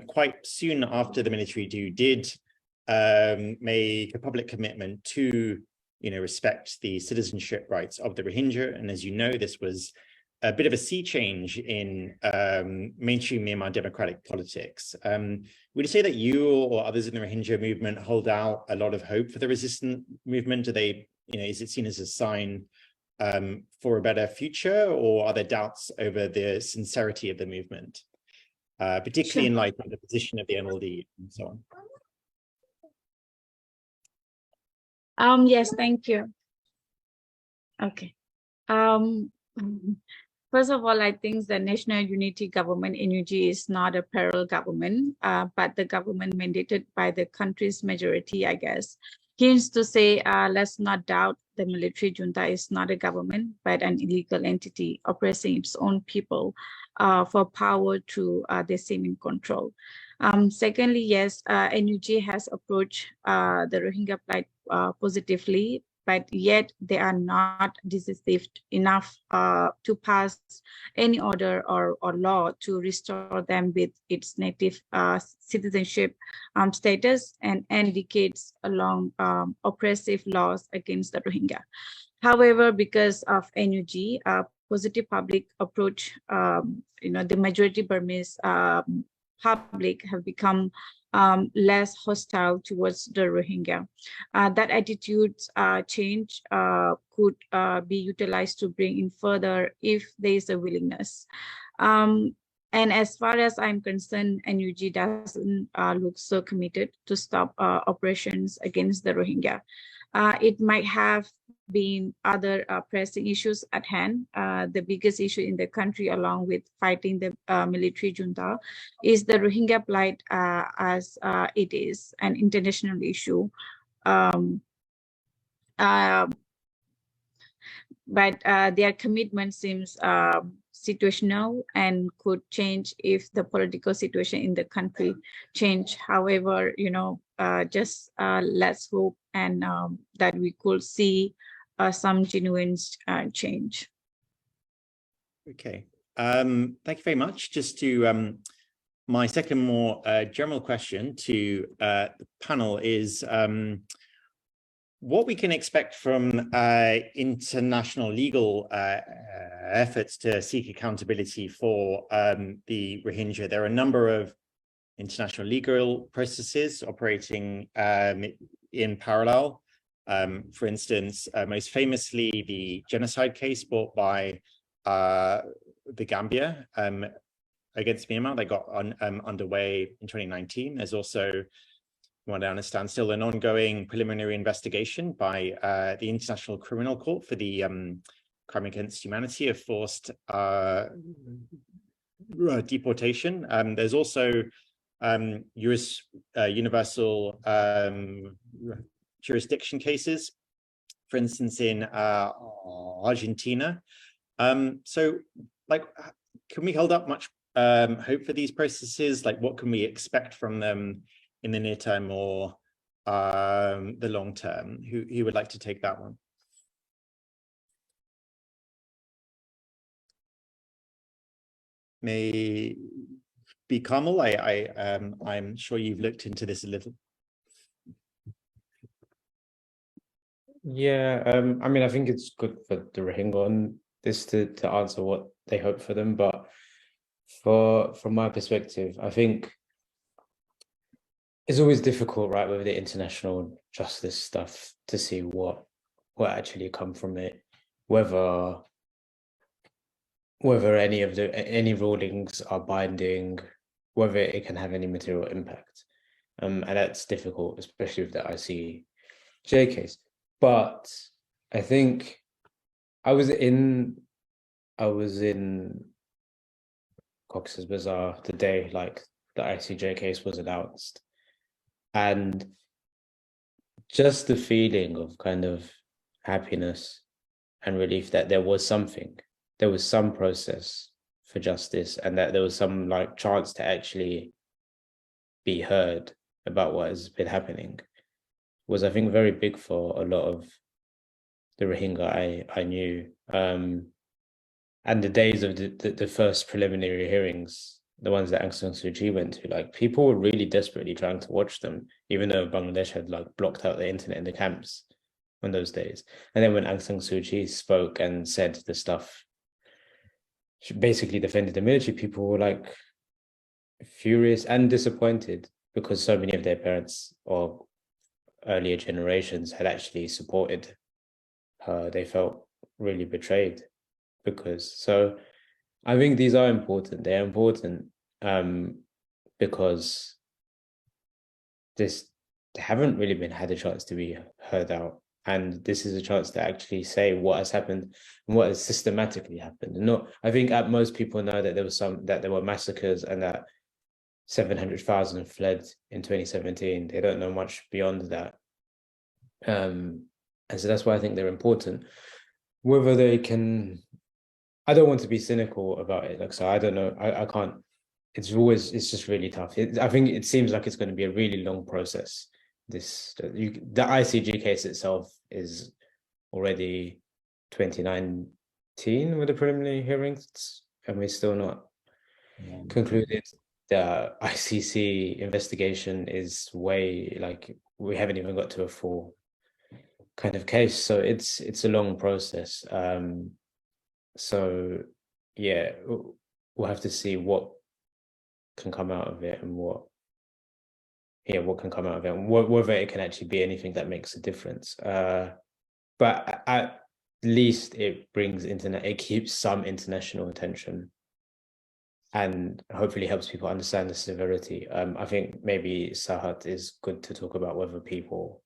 quite soon after the military coup, did make a public commitment to, respect the citizenship rights of the Rohingya. And as you know, this was a bit of a sea change in mainstream Myanmar democratic politics. Would you say that you or others in the Rohingya movement hold out a lot of hope for the resistant movement? Do they, is it seen as a sign for a better future, or are there doubts over the sincerity of the movement, particularly in light of the position of the NLD and so on? Yes, thank you. Okay. First of all, I think the National Unity Government, NUG, is not a parallel government, but the government mandated by the country's majority, I guess. Hence to say, let's not doubt the military junta is not a government, but an illegal entity oppressing its own people for power to their seeming control. Secondly, yes, NUG has approached the Rohingya plight positively, but yet they are not decisive enough to pass any order or law to restore them with its native citizenship status and end decades-long oppressive laws against the Rohingya. However, because of NUG positive public approach, the majority Burmese public have become less hostile towards the Rohingya. That attitude change could be utilized to bring in further if there is a willingness. And as far as I'm concerned, NUG doesn't look so committed to stop operations against the Rohingya. It might have been other pressing issues at hand. The biggest issue in the country, along with fighting the military junta, is the Rohingya plight as it is an international issue. But their commitment seems situational and could change if the political situation in the country change. However, just let's hope and that we could see some genuine change. Okay, thank you very much. Just to my second more general question to the panel is what we can expect from international legal efforts to seek accountability for the Rohingya. There are a number of international legal processes operating in parallel. For instance, most famously, the genocide case brought by the Gambia against Myanmar that got underway in 2019. There's also, from what I understand, still an ongoing preliminary investigation by the International Criminal Court for the crime against humanity of forced deportation. There's also universal jurisdiction cases, for instance, in Argentina. So, can we hold up much hope for these processes? What can we expect from them in the near term or the long term? Who would like to take that one? May be Kamal. I'm sure you've looked into this a little. Yeah, I mean, I think it's good for the Rohingya on this to answer what they hope for them, but from my perspective, I think it's always difficult, right, with the international justice stuff to see what actually come from it, whether any rulings are binding, whether it can have any material impact, and that's difficult, especially with the ICJ case. But I think I was in Cox's Bazar the day the ICJ case was announced, and just the feeling of kind of happiness and relief that there was some process for justice, and that there was some chance to actually be heard about what has been happening was, I think, very big for a lot of the Rohingya I knew. And the days of the first preliminary hearings, the ones that Aung San Suu Kyi went to, people were really desperately trying to watch them, even though Bangladesh had blocked out the internet in the camps on those days. And then when Aung San Suu Kyi spoke and said the stuff, she basically defended the military, people were furious and disappointed because so many of their parents or earlier generations had actually supported her. They felt really betrayed so I think these are important. They're important because they haven't really had a chance to be heard out, and this is a chance to actually say what has happened and what has systematically happened. And I think most people know that there were massacres and that 700,000 fled in 2017. They don't know much beyond that. And so that's why I think they're important. Whether they can, I don't want to be cynical about it. So I don't know. I can't. It's just really tough. I think it seems like it's going to be a really long process. The ICJ case itself is already 2019 with the preliminary hearings, and we're still not concluded. The ICC investigation is way we haven't even got to a full kind of case, so it's a long process. So yeah, we'll have to see what can come out of it and what can come out of it and whether it can actually be anything that makes a difference. But at least it keeps some international attention and hopefully helps people understand the severity. I think maybe Sahat is good to talk about whether people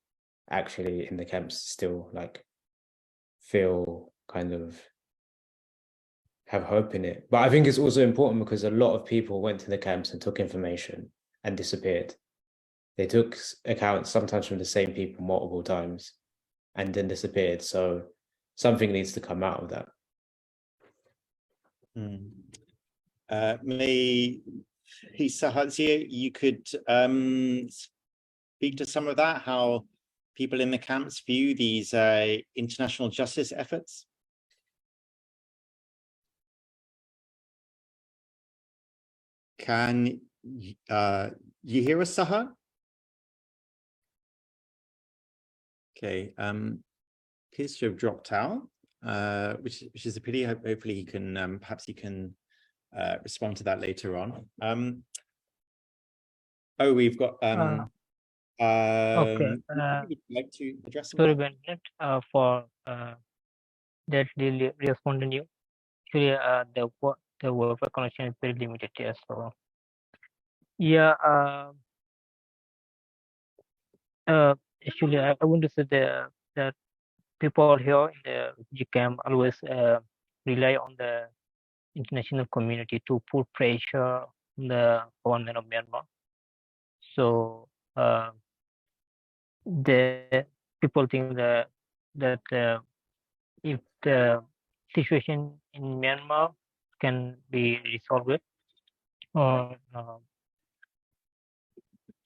actually in the camps still like feel kind of have hope in it. But I think it's also important because a lot of people went to the camps and took information and disappeared. They took accounts sometimes from the same people multiple times and then disappeared. So something needs to come out of that. Maybe Sahatzia, you could speak to some of that, how people in the camps view these international justice efforts? Can you hear us, Saha? Okay, appears to have dropped out, which is a pity. Hopefully he can, perhaps he can respond to that later on. Oh, we've got Okay. would you like to address Sorry, that? Bennett, for that really responding you. Actually, the Wi-Fi connection is very limited here. So yeah, actually, I want to say that people here in the refugee camp always rely on the international community to put pressure on the government of Myanmar. So the people think that if the situation in Myanmar can be resolved, or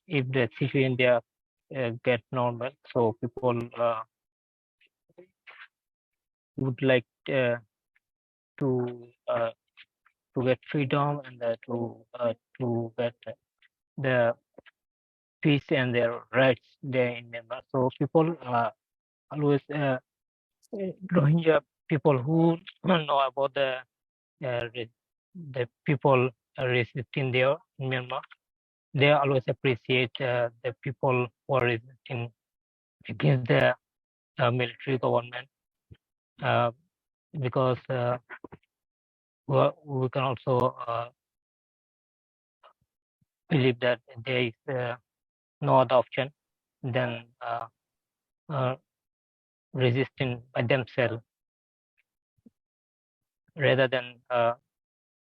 if the situation there get normal, so people would like to get freedom and to get the peace and their rights there in Myanmar. So people always Rohingya people who know about the people resisting there in Myanmar, they always appreciate the people who are resisting against the military government, because we can also believe that there is no other option than resisting by themselves rather than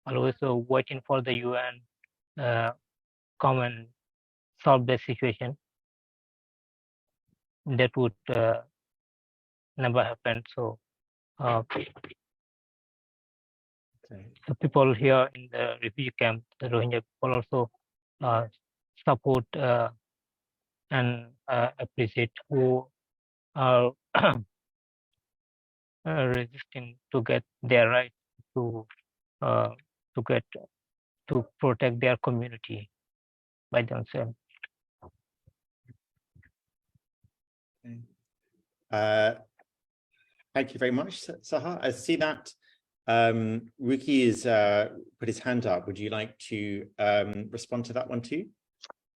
always waiting for the UN come and solve the situation. That would never happen. So the people here in the refugee camp, the Rohingya people, also support and appreciate who are resisting to get their right to protect their community by themselves. Thank you very much, Saha. I see that Ricky is put his hand up. Would you like to respond to that one too?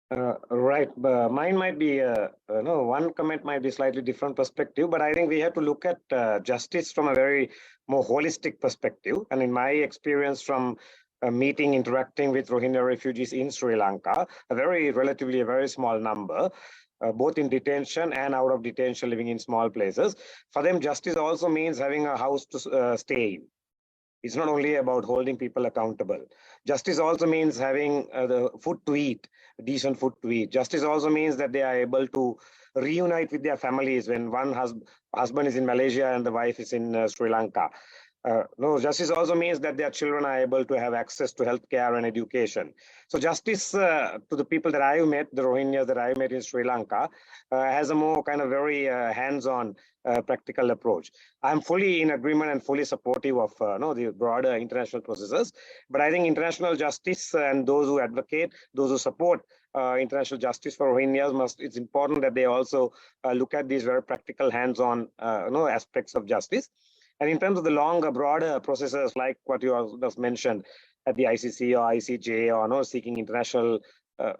Right, mine might be no, one comment might be slightly different perspective, but I think we have to look at justice from a very more holistic perspective. And in my experience from interacting with Rohingya refugees in Sri Lanka, relatively a very small number, both in detention and out of detention, living in small places. For them, justice also means having a house to stay in. It's not only about holding people accountable. Justice also means having the food to eat, decent food to eat. Justice also means that they are able to reunite with their families when one husband is in Malaysia and the wife is in Sri Lanka. No, justice also means that their children are able to have access to healthcare and education. So justice to the people that I've met, the Rohingyas that I've met in Sri Lanka, has a more kind of very hands-on practical approach. I'm fully in agreement and fully supportive of the broader international processes. But I think international justice and those who advocate, those who support international justice for Rohingyas it's important that they also look at these very practical hands-on aspects of justice. And in terms of the longer, broader processes like what you just mentioned at the ICC or ICJ or seeking international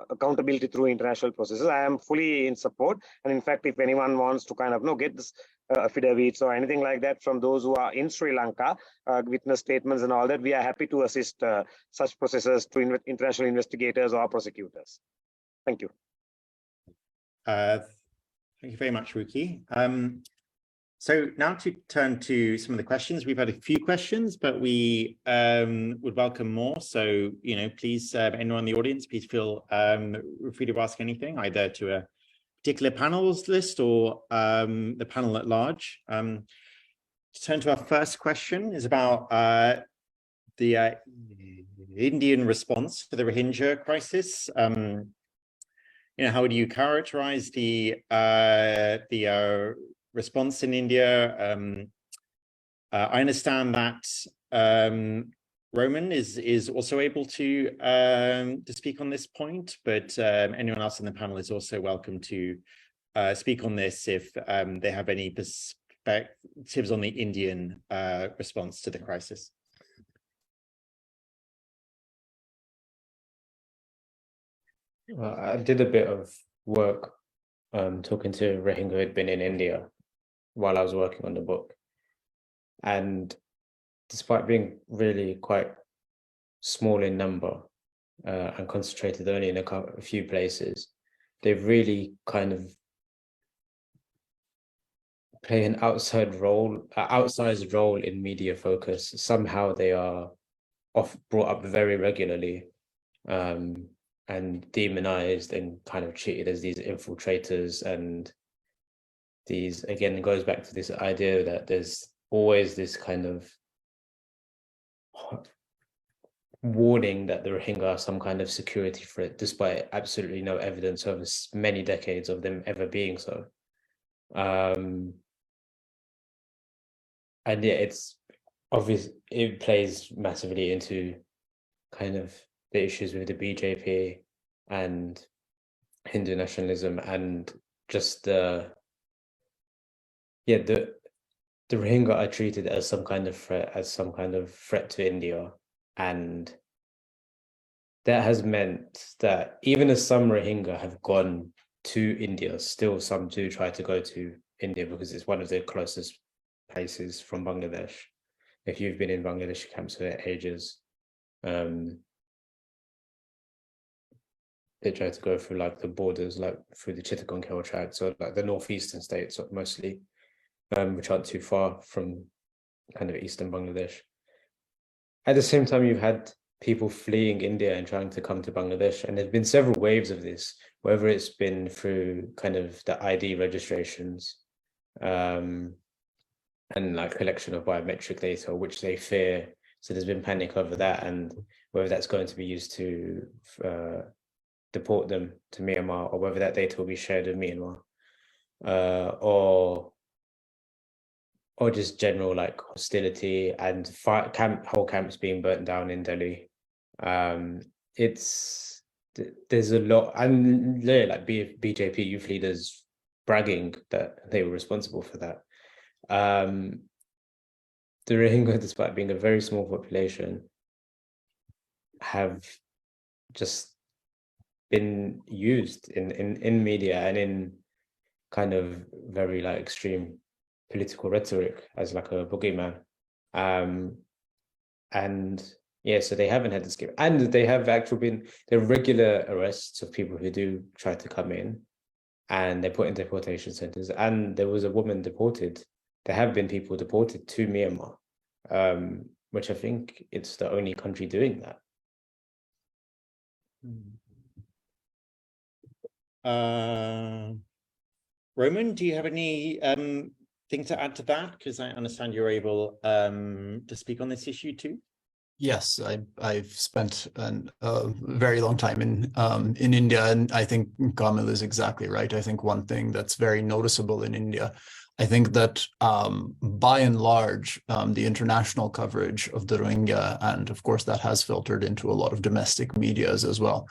accountability through international processes, I am fully in support. And in fact, if anyone wants to kind of get this affidavits or anything like that from those who are in Sri Lanka, witness statements and all that, we are happy to assist such processes to international investigators or prosecutors. Thank you. Thank you very much, Ruki. So now to turn to some of the questions. We've had a few questions, but we would welcome more. So, please, anyone in the audience, please feel free to ask anything, either to a particular panels list or the panel at large. To turn to our first question is about the Indian response to the Rohingya crisis. How would you characterize the response in India? I understand that Roman is also able to speak on this point, but anyone else in the panel is also welcome to speak on this if they have any perspectives on the Indian response to the crisis. I did a bit of work talking to Rohingya who had been in India while I was working on the book. And despite being really quite small in number and concentrated only in a few places, they've really kind of play an outsized role in media focus. Somehow they are brought up very regularly and demonized and kind of treated as these infiltrators. And these, again, goes back to this idea that there's always this kind of warning that the Rohingya are some kind of security threat, despite absolutely no evidence over many decades of them ever being so. And yeah, it's obvious, it plays massively into kind of the issues with the BJP and Hindu nationalism, and just the Rohingya are treated as some kind of threat to India. And that has meant that even as some Rohingya have gone to India, still some do try to go to India because it's one of the closest places from Bangladesh. If you've been in Bangladeshi camps for ages, they try to go through like the borders, like through the Chittagong Hill tract, so like the northeastern states mostly, which aren't too far from kind of eastern Bangladesh. At the same time, you've had people fleeing India and trying to come to Bangladesh, and there's been several waves of this, whether it's been through kind of the ID registrations and like collection of biometric data, which they fear. So there's been panic over that, and whether that's going to be used to deport them to Myanmar, or whether that data will be shared with Myanmar, or just general like hostility and whole camps being burnt down in Delhi. There's a lot, and like BJP youth leaders bragging that they were responsible for that. The Rohingya, despite being a very small population, have just been used in media and in kind of very like extreme political rhetoric as like a boogeyman. And yeah, so they haven't had to skip, and they have actually there are regular arrests of people who do try to come in, and they're put in deportation centers. And there was a woman deported. There have been people deported to Myanmar, which I think it's the only country doing that. Roman, do you have any thing to add to that? Because I understand you're able to speak on this issue too. Yes, I've spent a very long time in India, and I think Kamil is exactly right. I think one thing that's very noticeable in India, I think that by and large, the international coverage of the Rohingya, and of course that has filtered into a lot of domestic medias as well,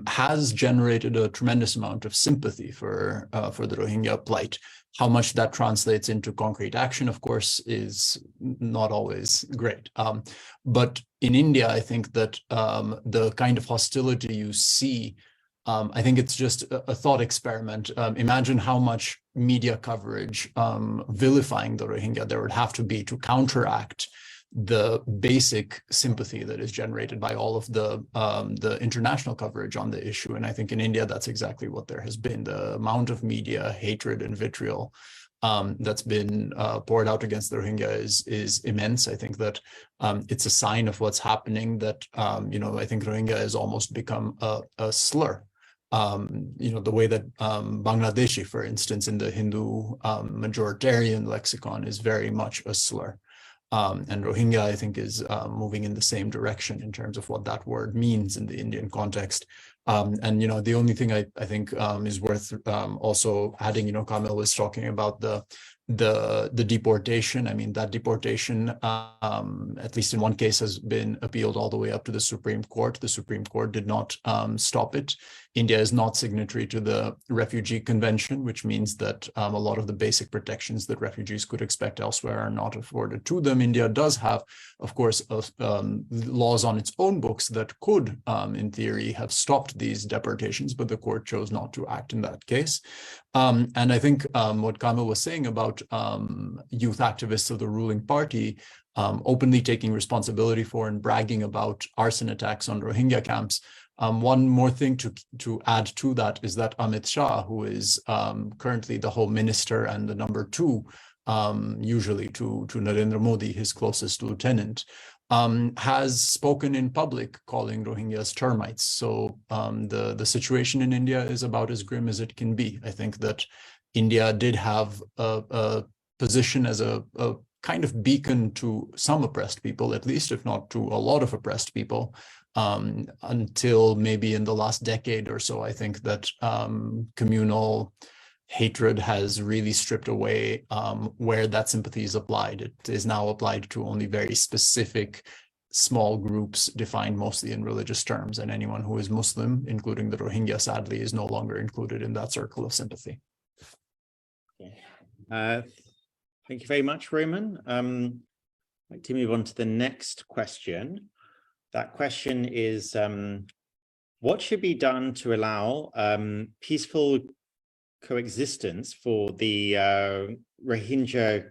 has generated a tremendous amount of sympathy for the Rohingya plight. How much that translates into concrete action, of course, is not always great. But in India, I think that the kind of hostility you see, I think it's just a thought experiment. Imagine how much media coverage vilifying the Rohingya there would have to be to counteract the basic sympathy that is generated by all of the international coverage on the issue. And I think in India, that's exactly what there has been. The amount of media hatred and vitriol that's been poured out against the Rohingya is immense. I think that it's a sign of what's happening, that, I think Rohingya has almost become a slur. The way that Bangladeshi, for instance, in the Hindu majoritarian lexicon is very much a slur. And Rohingya, I think, is moving in the same direction in terms of what that word means in the Indian context. The only thing I think is worth also adding, Kamil was talking about the deportation. I mean, that deportation, at least in one case, has been appealed all the way up to the Supreme Court. The Supreme Court did not stop it. India is not signatory to the Refugee Convention, which means that a lot of the basic protections that refugees could expect elsewhere are not afforded to them. India does have, of course, laws on its own books that could, in theory, have stopped these deportations, but the court chose not to act in that case. And I think what Kamil was saying about youth activists of the ruling party openly taking responsibility for and bragging about arson attacks on Rohingya camps. One more thing to add to that is that Amit Shah, who is currently the Home Minister and the number 2, usually to Narendra Modi, his closest lieutenant, has spoken in public calling Rohingyas termites. So the situation in India is about as grim as it can be. I think that India did have a position as a kind of beacon to some oppressed people, at least, if not to a lot of oppressed people, until maybe in the last decade or so. I think that communal hatred has really stripped away where that sympathy is applied. It is now applied to only very specific small groups defined mostly in religious terms, and anyone who is Muslim, including the Rohingya, sadly, is no longer included in that circle of sympathy. Thank you very much, Roman. I'd like to move on to the next question. That question is, what should be done to allow peaceful coexistence for the Rohingya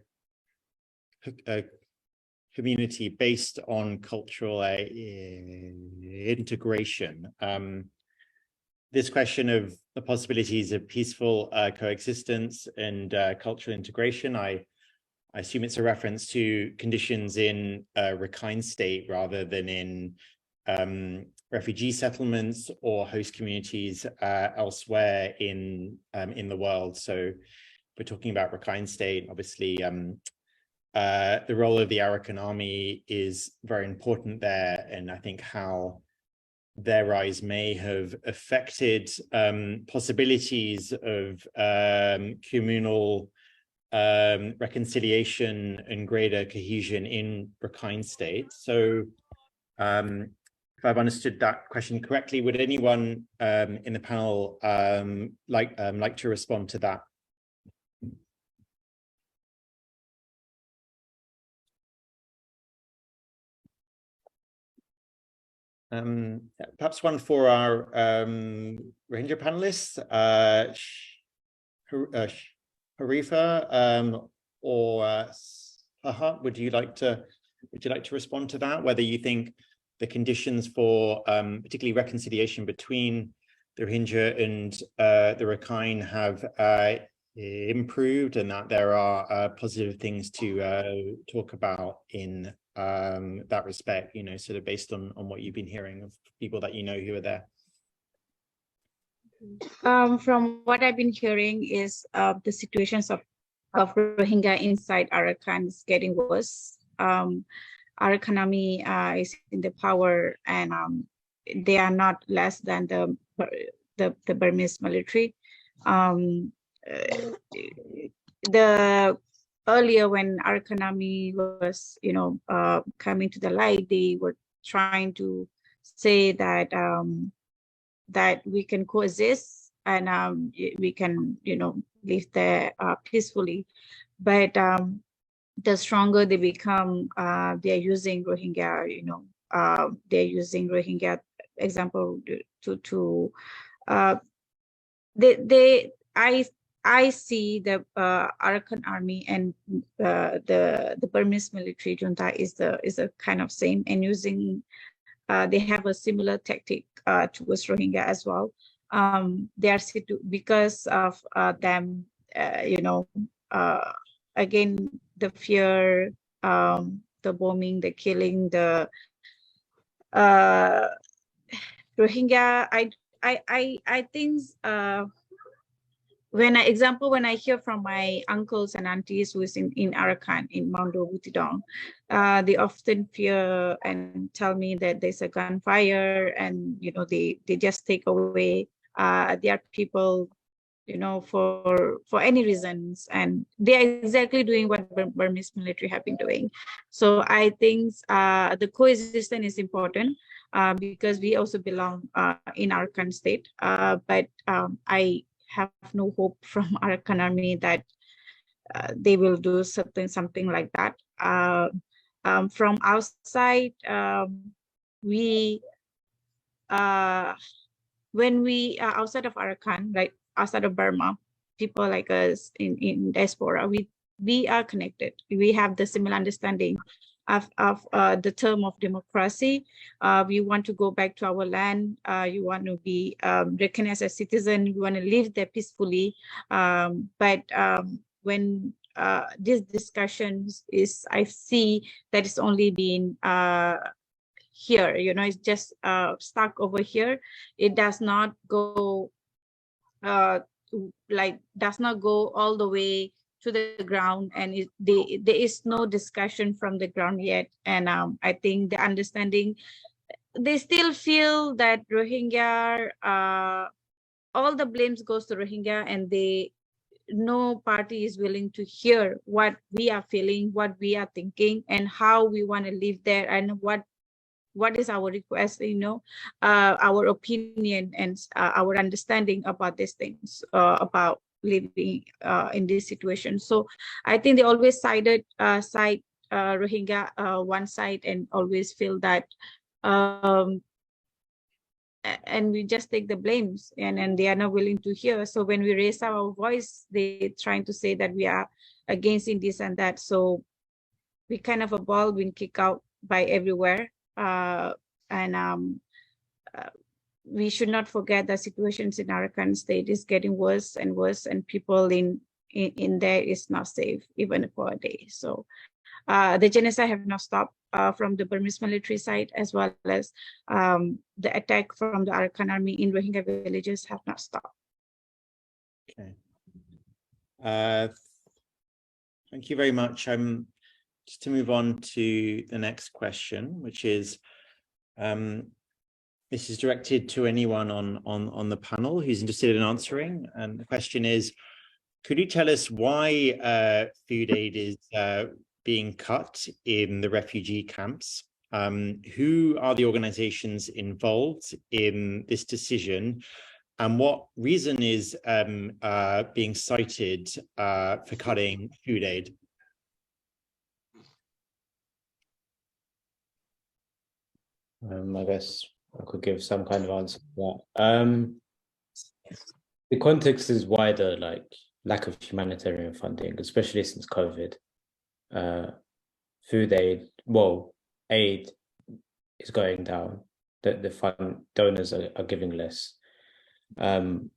community based on cultural integration? This question of the possibilities of peaceful coexistence and cultural integration, I assume it's a reference to conditions in Rakhine State rather than in refugee settlements or host communities elsewhere in the world. So we're talking about Rakhine State. Obviously, the role of the Arakan Army is very important there, and I think how their rise may have affected possibilities of communal reconciliation and greater cohesion in Rakhine State. So if I've understood that question correctly, would anyone in the panel like to respond to that? Perhaps one for our Rohingya panelists, Harifa or Saha, would you like to respond to that? Whether you think the conditions for particularly reconciliation between the Rohingya and the Rakhine have improved, and that there are positive things to talk about in that respect, sort of based on what you've been hearing of people that who are there. From what I've been hearing is the situations of Rohingya inside Arakan is getting worse. Arakan Army is in the power, and they are not less than the Burmese military. Earlier, when Arakan Army was, coming to the light, they were trying to say that that we can coexist and we can, live there peacefully. But the stronger they become, they are using Rohingya, they're using Rohingya example to I see the Arakan army and the Burmese military junta is a kind of same, and using they have a similar tactic towards Rohingya as well. They are because of them, again, the fear, the bombing, the killing, the Rohingya. I think when I hear from my uncles and aunties who is in Arakan, in Moundo Butidong, they often fear and tell me that there's a gunfire, and they just take away their people, for any reasons, and they are exactly doing what Burmese military have been doing. So I think the coexistence is important because we also belong in Arakan state, but I have no hope from Arakan army that they will do something like that. From outside, we when we are outside of Arakan, like outside of Burma, people like us in diaspora, we are connected. We have the similar understanding of the term of democracy. We want to go back to our land. You want to be recognized as citizen. You want to live there peacefully. But when these discussions I see that it's only been here, it's just stuck over here. It does not go does not go all the way to the ground, and there is no discussion from the ground yet. And I think the understanding, they still feel that Rohingya, all the blames goes to Rohingya, and no party is willing to hear what we are feeling, what we are thinking, and how we want to live there, and what is our request, our opinion and our understanding about these things, about living in this situation. So I think they always side Rohingya one side, and always feel that and we just take the blames, and they are not willing to hear. So when we raise our voice, they trying to say that we are against in this and that. So we kind of a ball being kicked out by everywhere. We should not forget that situations in Arakan state is getting worse and worse, and people in there is not safe even for a day. So the genocide have not stopped from the Burmese military side, as well as the attack from the Arakan army in Rohingya villages have not stopped. Okay. Thank you very much. Just to move on to the next question, which is, this is directed to anyone on the panel who's interested in answering. And the question is, could you tell us why food aid is being cut in the refugee camps? Who are the organizations involved in this decision? And what reason is being cited for cutting food aid? I guess I could give some kind of answer to that. The context is wider, like lack of humanitarian funding, especially since COVID. Food aid, aid is going down. The fund donors are giving less. And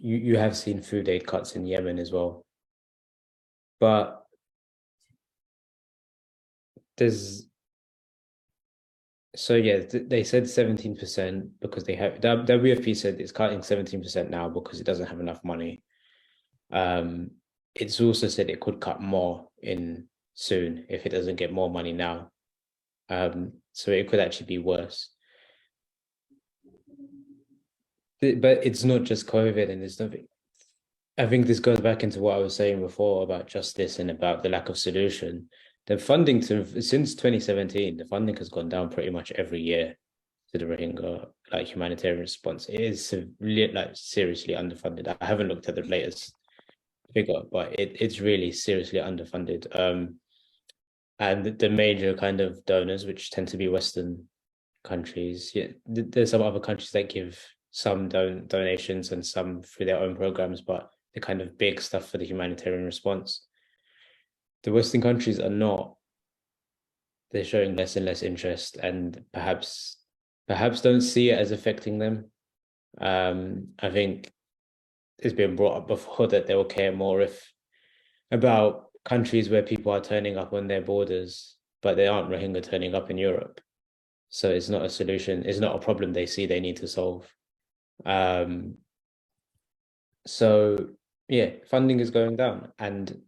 you have seen food aid cuts in Yemen as well. But they said 17% because they have, WFP said it's cutting 17% now because it doesn't have enough money. It's also said it could cut more in soon if it doesn't get more money now. So it could actually be worse. But it's not just COVID, and there's nothing. I think this goes back into what I was saying before about justice and about the lack of solution. The funding since 2017, the funding has gone down pretty much every year. to the Rohingya like humanitarian response. It is seriously underfunded. I haven't looked at the latest figure, but it's really seriously underfunded. And the major kind of donors, which tend to be Western countries, there's some other countries that give some donations and some through their own programs, but the kind of big stuff for the humanitarian response, the Western countries are not. They're showing less and less interest, and perhaps don't see it as affecting them. I think it's been brought up before that they will care more about countries where people are turning up on their borders, but they aren't Rohingya turning up in Europe. So it's not a solution. It's not a problem they see they need to solve. So yeah, funding is going down, and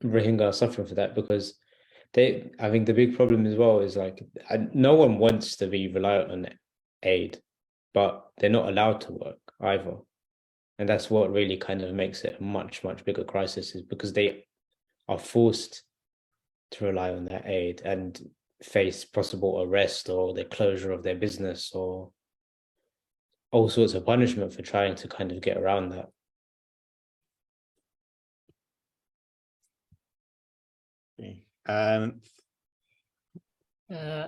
Rohingya are suffering for that because I think the big problem as well is like no one wants to be reliant on aid, but they're not allowed to work either. And that's what really kind of makes it a much, much bigger crisis, is because they are forced to rely on that aid and face possible arrest or the closure of their business or all sorts of punishment for trying to kind of get around that. Okay.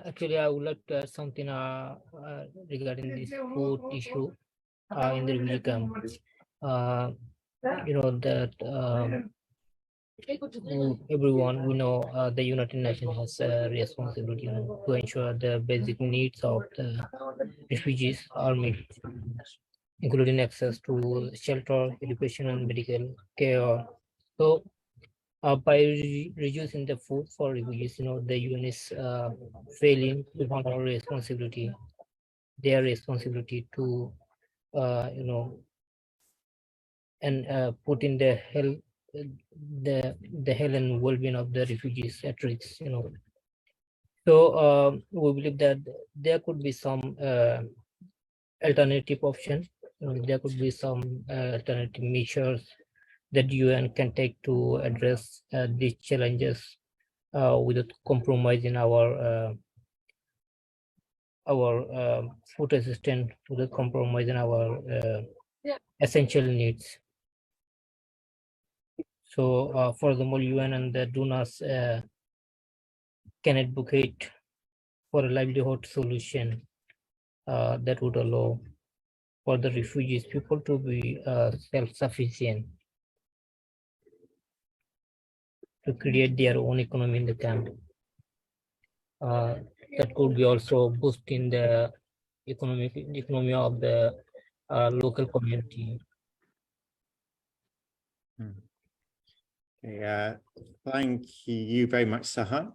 Actually, I would like to add something regarding this food issue in the refugee camp. You know that everyone, we know the United Nations has a responsibility to ensure the basic needs of the refugees are met, including access to shelter, education, and medical care. So by reducing the food for refugees, the UN is failing to honor responsibility, their responsibility to, and putting the health, the health and well-being of the refugees at risk. So we believe that there could be some alternative option. There could be some alternative measures that UN can take to address these challenges without compromising our food assistance, without compromising our essential needs. So furthermore, UN and the donors can advocate for a livelihood solution that would allow for the refugees people to be self-sufficient, to create their own economy in the camp. That could be also boosting the economy of the local community. Okay, thank you very much, Saha.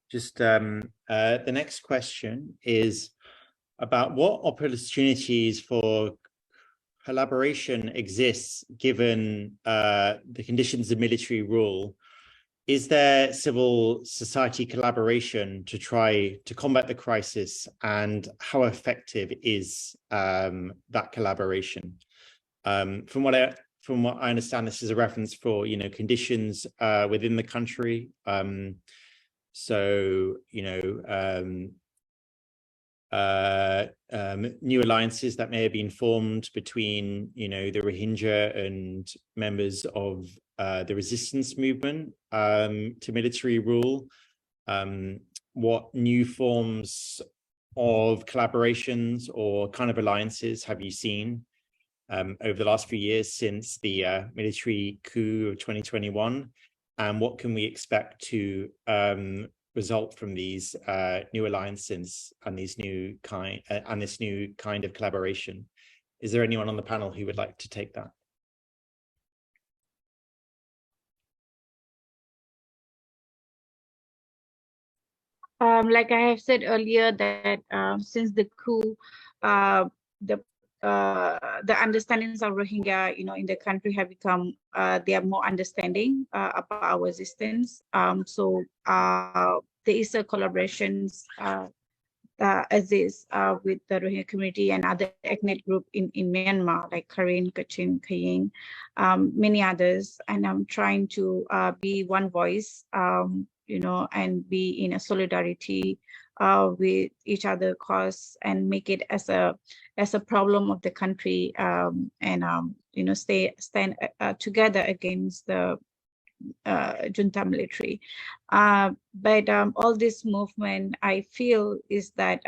The next question is about what opportunities for collaboration exists given the conditions of military rule. Is there civil society collaboration to try to combat the crisis, and how effective is that collaboration? From what I understand, this is a reference for conditions within the country. New alliances that may have been formed between the Rohingya and members of the resistance movement to military rule. What new forms of collaborations or kind of alliances have you seen over the last few years since the military coup of 2021, and what can we expect to result from these new alliances and this new kind of collaboration? Is there anyone on the panel who would like to take that? Like I have said earlier, that since the coup, the understandings of Rohingya, in the country have become, they are more understanding about our existence. So there is a collaborations as is with the Rohingya community and other ethnic group in Myanmar, like Karen, Kachin, Kaying, many others. And I'm trying to be one voice, and be in a solidarity with each other cause and make it as a problem of the country, and stand together against the junta military. But all this movement, I feel, is that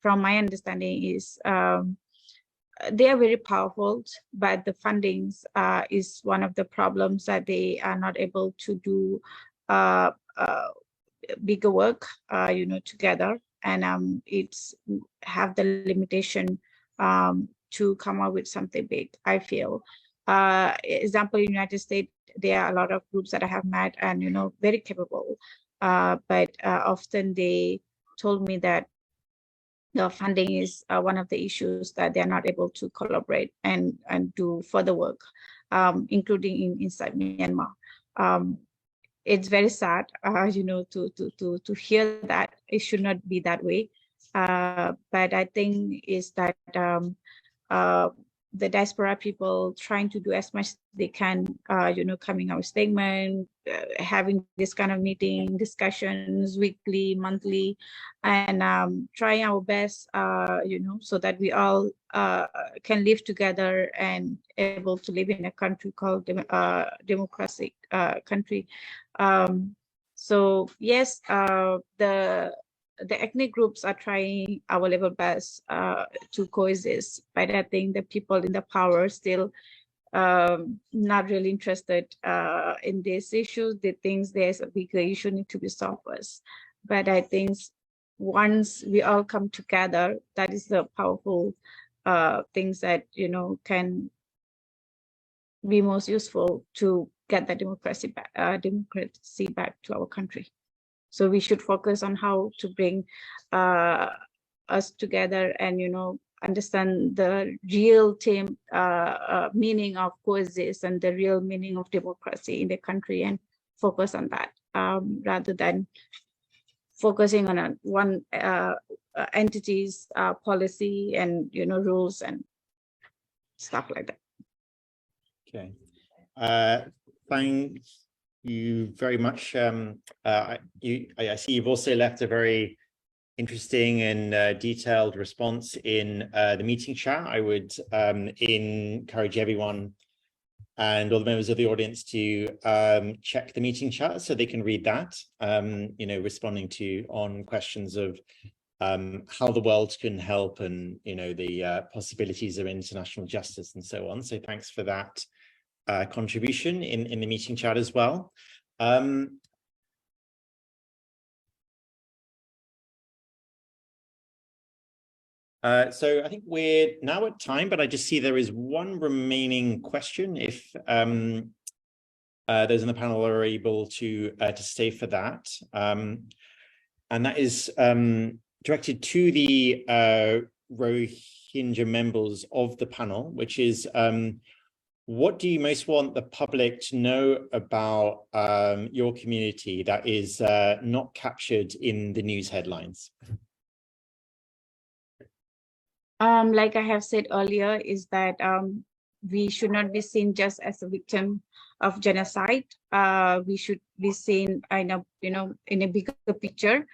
from my understanding is they are very powerful, but the fundings is one of the problems, that they are not able to do bigger work, together, and it's have the limitation to come up with something big, I feel. Example, in United States, there are a lot of groups that I have met and, very capable, but often they told me that the funding is one of the issues, that they're not able to collaborate and do further work, including inside Myanmar. It's very sad, to hear that. It should not be that way. But I think is that the diaspora people trying to do as much as they can, coming out with statement, having this kind of meeting, discussions weekly, monthly, and trying our best, so that we all can live together and able to live in a country called democratic country. So yes, the ethnic groups are trying our level best to coexist, but I think the people in the power still not really interested in these issues. They think there's a bigger issue need to be solved first. But I think once we all come together, that is the powerful things that can be most useful to get the democracy back to our country. So we should focus on how to bring us together and, understand the real meaning of coexist and the real meaning of democracy in the country, and focus on that rather than focusing on one entity's policy and, rules and stuff like that. Okay. Thank you very much. I see you've also left a very interesting and detailed response in the meeting chat. I would encourage everyone and all the members of the audience to check the meeting chat so they can read that, responding on questions of how the world can help and, the possibilities of international justice and so on. So thanks for that contribution in the meeting chat as well. So I think we're now at time, but I just see there is one remaining question. If those in the panel are able to stay for that, and that is directed to the Rohingya members of the panel, which is what do you most want the public to know about your community that is not captured in the news headlines? Like I have said earlier, is that we should not be seen just as a victim of genocide. We should be seen in a bigger picture.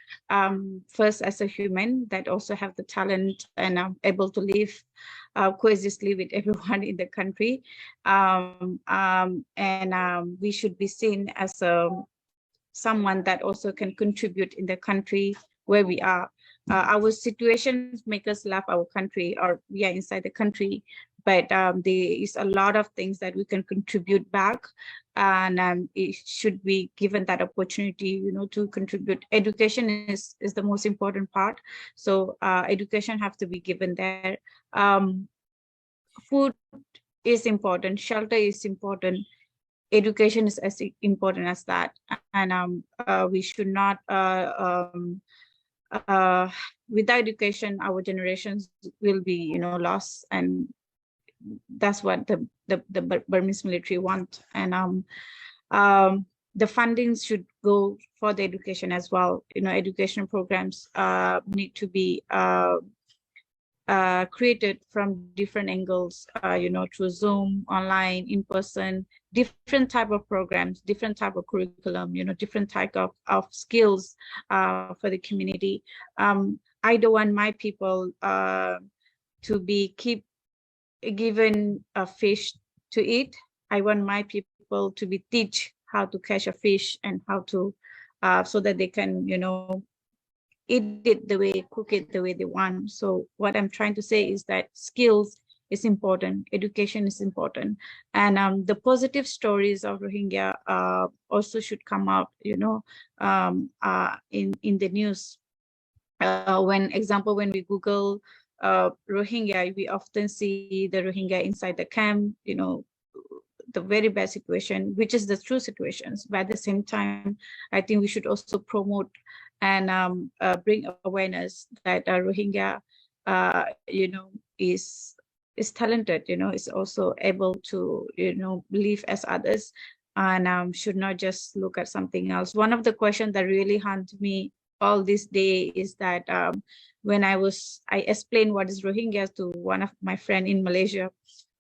First, as a human that also have the talent and are able to live coexistly with everyone in the country, and we should be seen as someone that also can contribute in the country where we are. Our situations make us love our country, or we are inside the country, but there is a lot of things that we can contribute back, and it should be given that opportunity, to contribute. Education is the most important part, so education have to be given there. Food is important, shelter is important, education is as important as that, and we should not without education, our generations will be, lost, and that's what the Burmese military want. And the funding should go for the education as well. Education programs need to be created from different angles, through Zoom, online, in person, different type of programs, different type of curriculum, different type of skills for the community. I don't want my people to be keep given a fish to eat. I want my people to be teach how to catch a fish and how to, so that they can, eat it the way, cook it the way they want. So what I'm trying to say is that skills is important, education is important, and the positive stories of Rohingya also should come out, in the news. When we Google Rohingya, we often see the Rohingya inside the camp, the very bad situation, which is the true situations. But at the same time, I think we should also promote and bring awareness that Rohingya, is talented, is also able to, live as others, and should not just look at something else. One of the questions that really haunted me all this day is that when I explained what is Rohingya to one of my friend in Malaysia,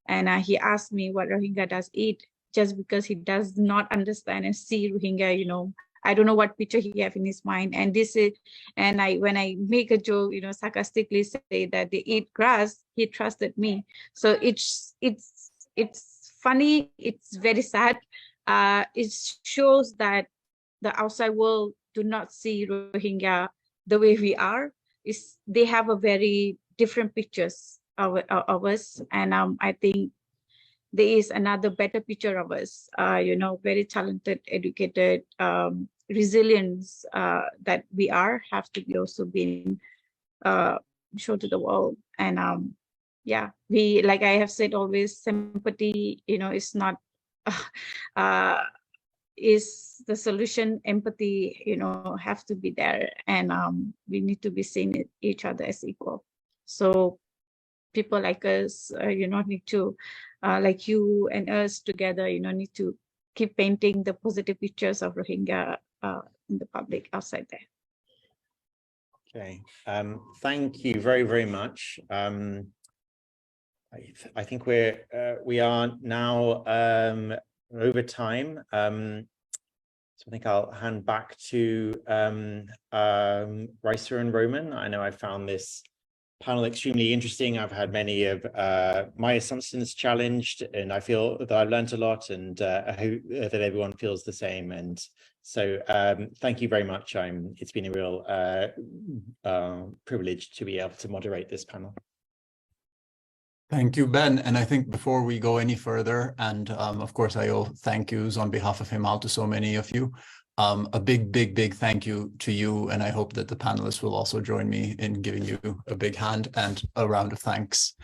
and he asked me what Rohingya does eat, just because he does not understand and see Rohingya, I don't know what picture he have in his mind. And when I make a joke, sarcastically say that they eat grass, he trusted me. So it's funny. It's very sad. It shows that the outside world do not see Rohingya the way we are. They have a very different pictures of us, and I think there is another better picture of us. Very talented, educated, resilience that we have to be also being shown to the world. And we, like I have said always, sympathy, is not is the solution. Empathy, have to be there, and we need to be seeing each other as equal. So people like us, need to, like you and us together, need to keep painting the positive pictures of Rohingya in the public outside there. Okay, thank you very, very much. I think we are now over time. So I think I'll hand back to Raisa and Roman. I know I found this panel extremely interesting. I've had many of my assumptions challenged, and I feel that I've learned a lot, and I hope that everyone feels the same. And so thank you very much. It's been a real privilege to be able to moderate this panel. Thank you, Ben. And I think before we go any further, and of course, I owe thank yous on behalf of Himal to so many of you. A big thank you to you, and I hope that the panelists will also join me in giving you a big hand and a round of thanks.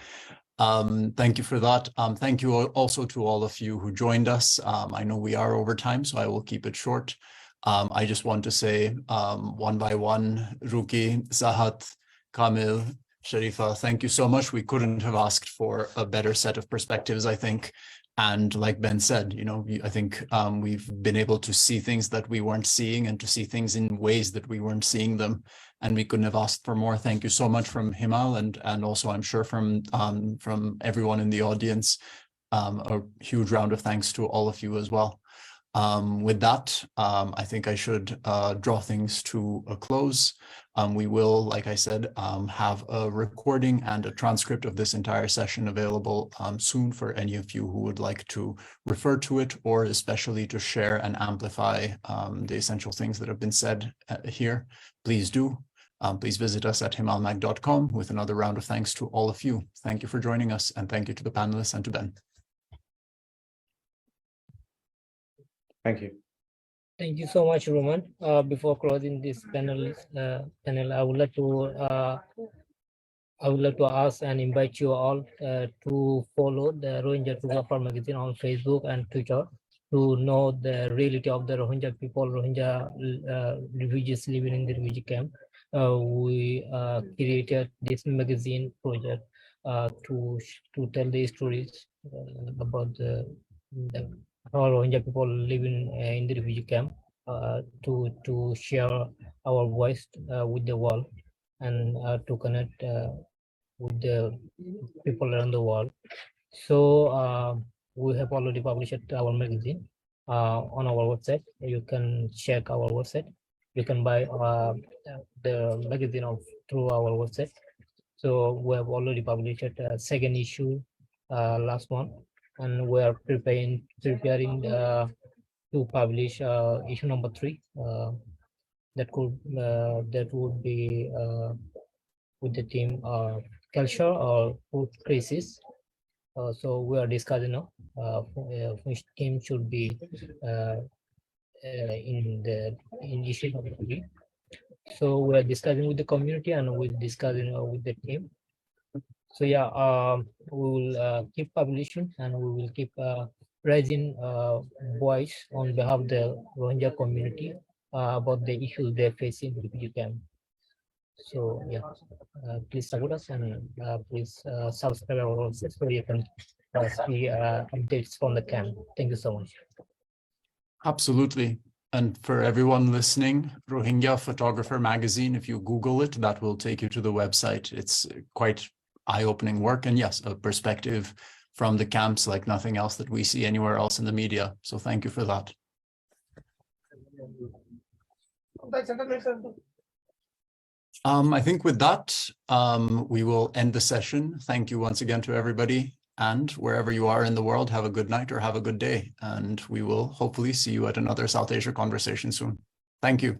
Thank you for that. Thank you also to all of you who joined us. I know we are over time, so I will keep it short. I just want to say one by one, Ruki, Zahat, Kamil, Sharifa, thank you so much. We couldn't have asked for a better set of perspectives, I think. And like Ben said, I think we've been able to see things that we weren't seeing, and to see things in ways that we weren't seeing them. And we couldn't have asked for more. Thank you so much from Himal, and also I'm sure from everyone in the audience. A huge round of thanks to all of you as well. With that, I think I should draw things to a close. We will, like I said, have a recording and a transcript of this entire session available soon for any of you who would like to refer to it, or especially to share and amplify the essential things that have been said here. Please do. Please visit us at himalmag.com with another round of thanks to all of you. Thank you for joining us, and thank you to the panelists and to Ben. Thank you. Thank you so much, Roman. Before closing this panel, I would like to ask and invite you all to follow the Rohingya Tugafar magazine on Facebook and Twitter to know the reality of the Rohingya people, Rohingya refugees living in the refugee camp. We created this magazine project to tell the stories about the how Rohingya people living in the refugee camp, to share our voice with the world, and to connect with the people around the world. So we have already published our magazine on our website. You can check our website. You can buy the magazine through our website. So we have already published a second issue last month, and we are preparing to publish issue number 3. That would be with the theme culture or food crisis. So we are discussing now which team should be in issue number 3. So we are discussing with the community and we're discussing with the team. So yeah, we will keep publishing and we will keep raising voice on behalf of the Rohingya community about the issues they're facing with refugee camp. So yeah, please support us and please subscribe our website so you can see updates from the camp. Thank you so much. Absolutely. And for everyone listening, Rohingya Photographer Magazine, if you Google it, that will take you to the website. It's quite eye-opening work. And yes, a perspective from the camps like nothing else that we see anywhere else in the media. So thank you for that. I think with that, we will end the session. Thank you once again to everybody. And wherever you are in the world, have a good night or have a good day. And we will hopefully see you at another South Asia conversation soon. Thank you.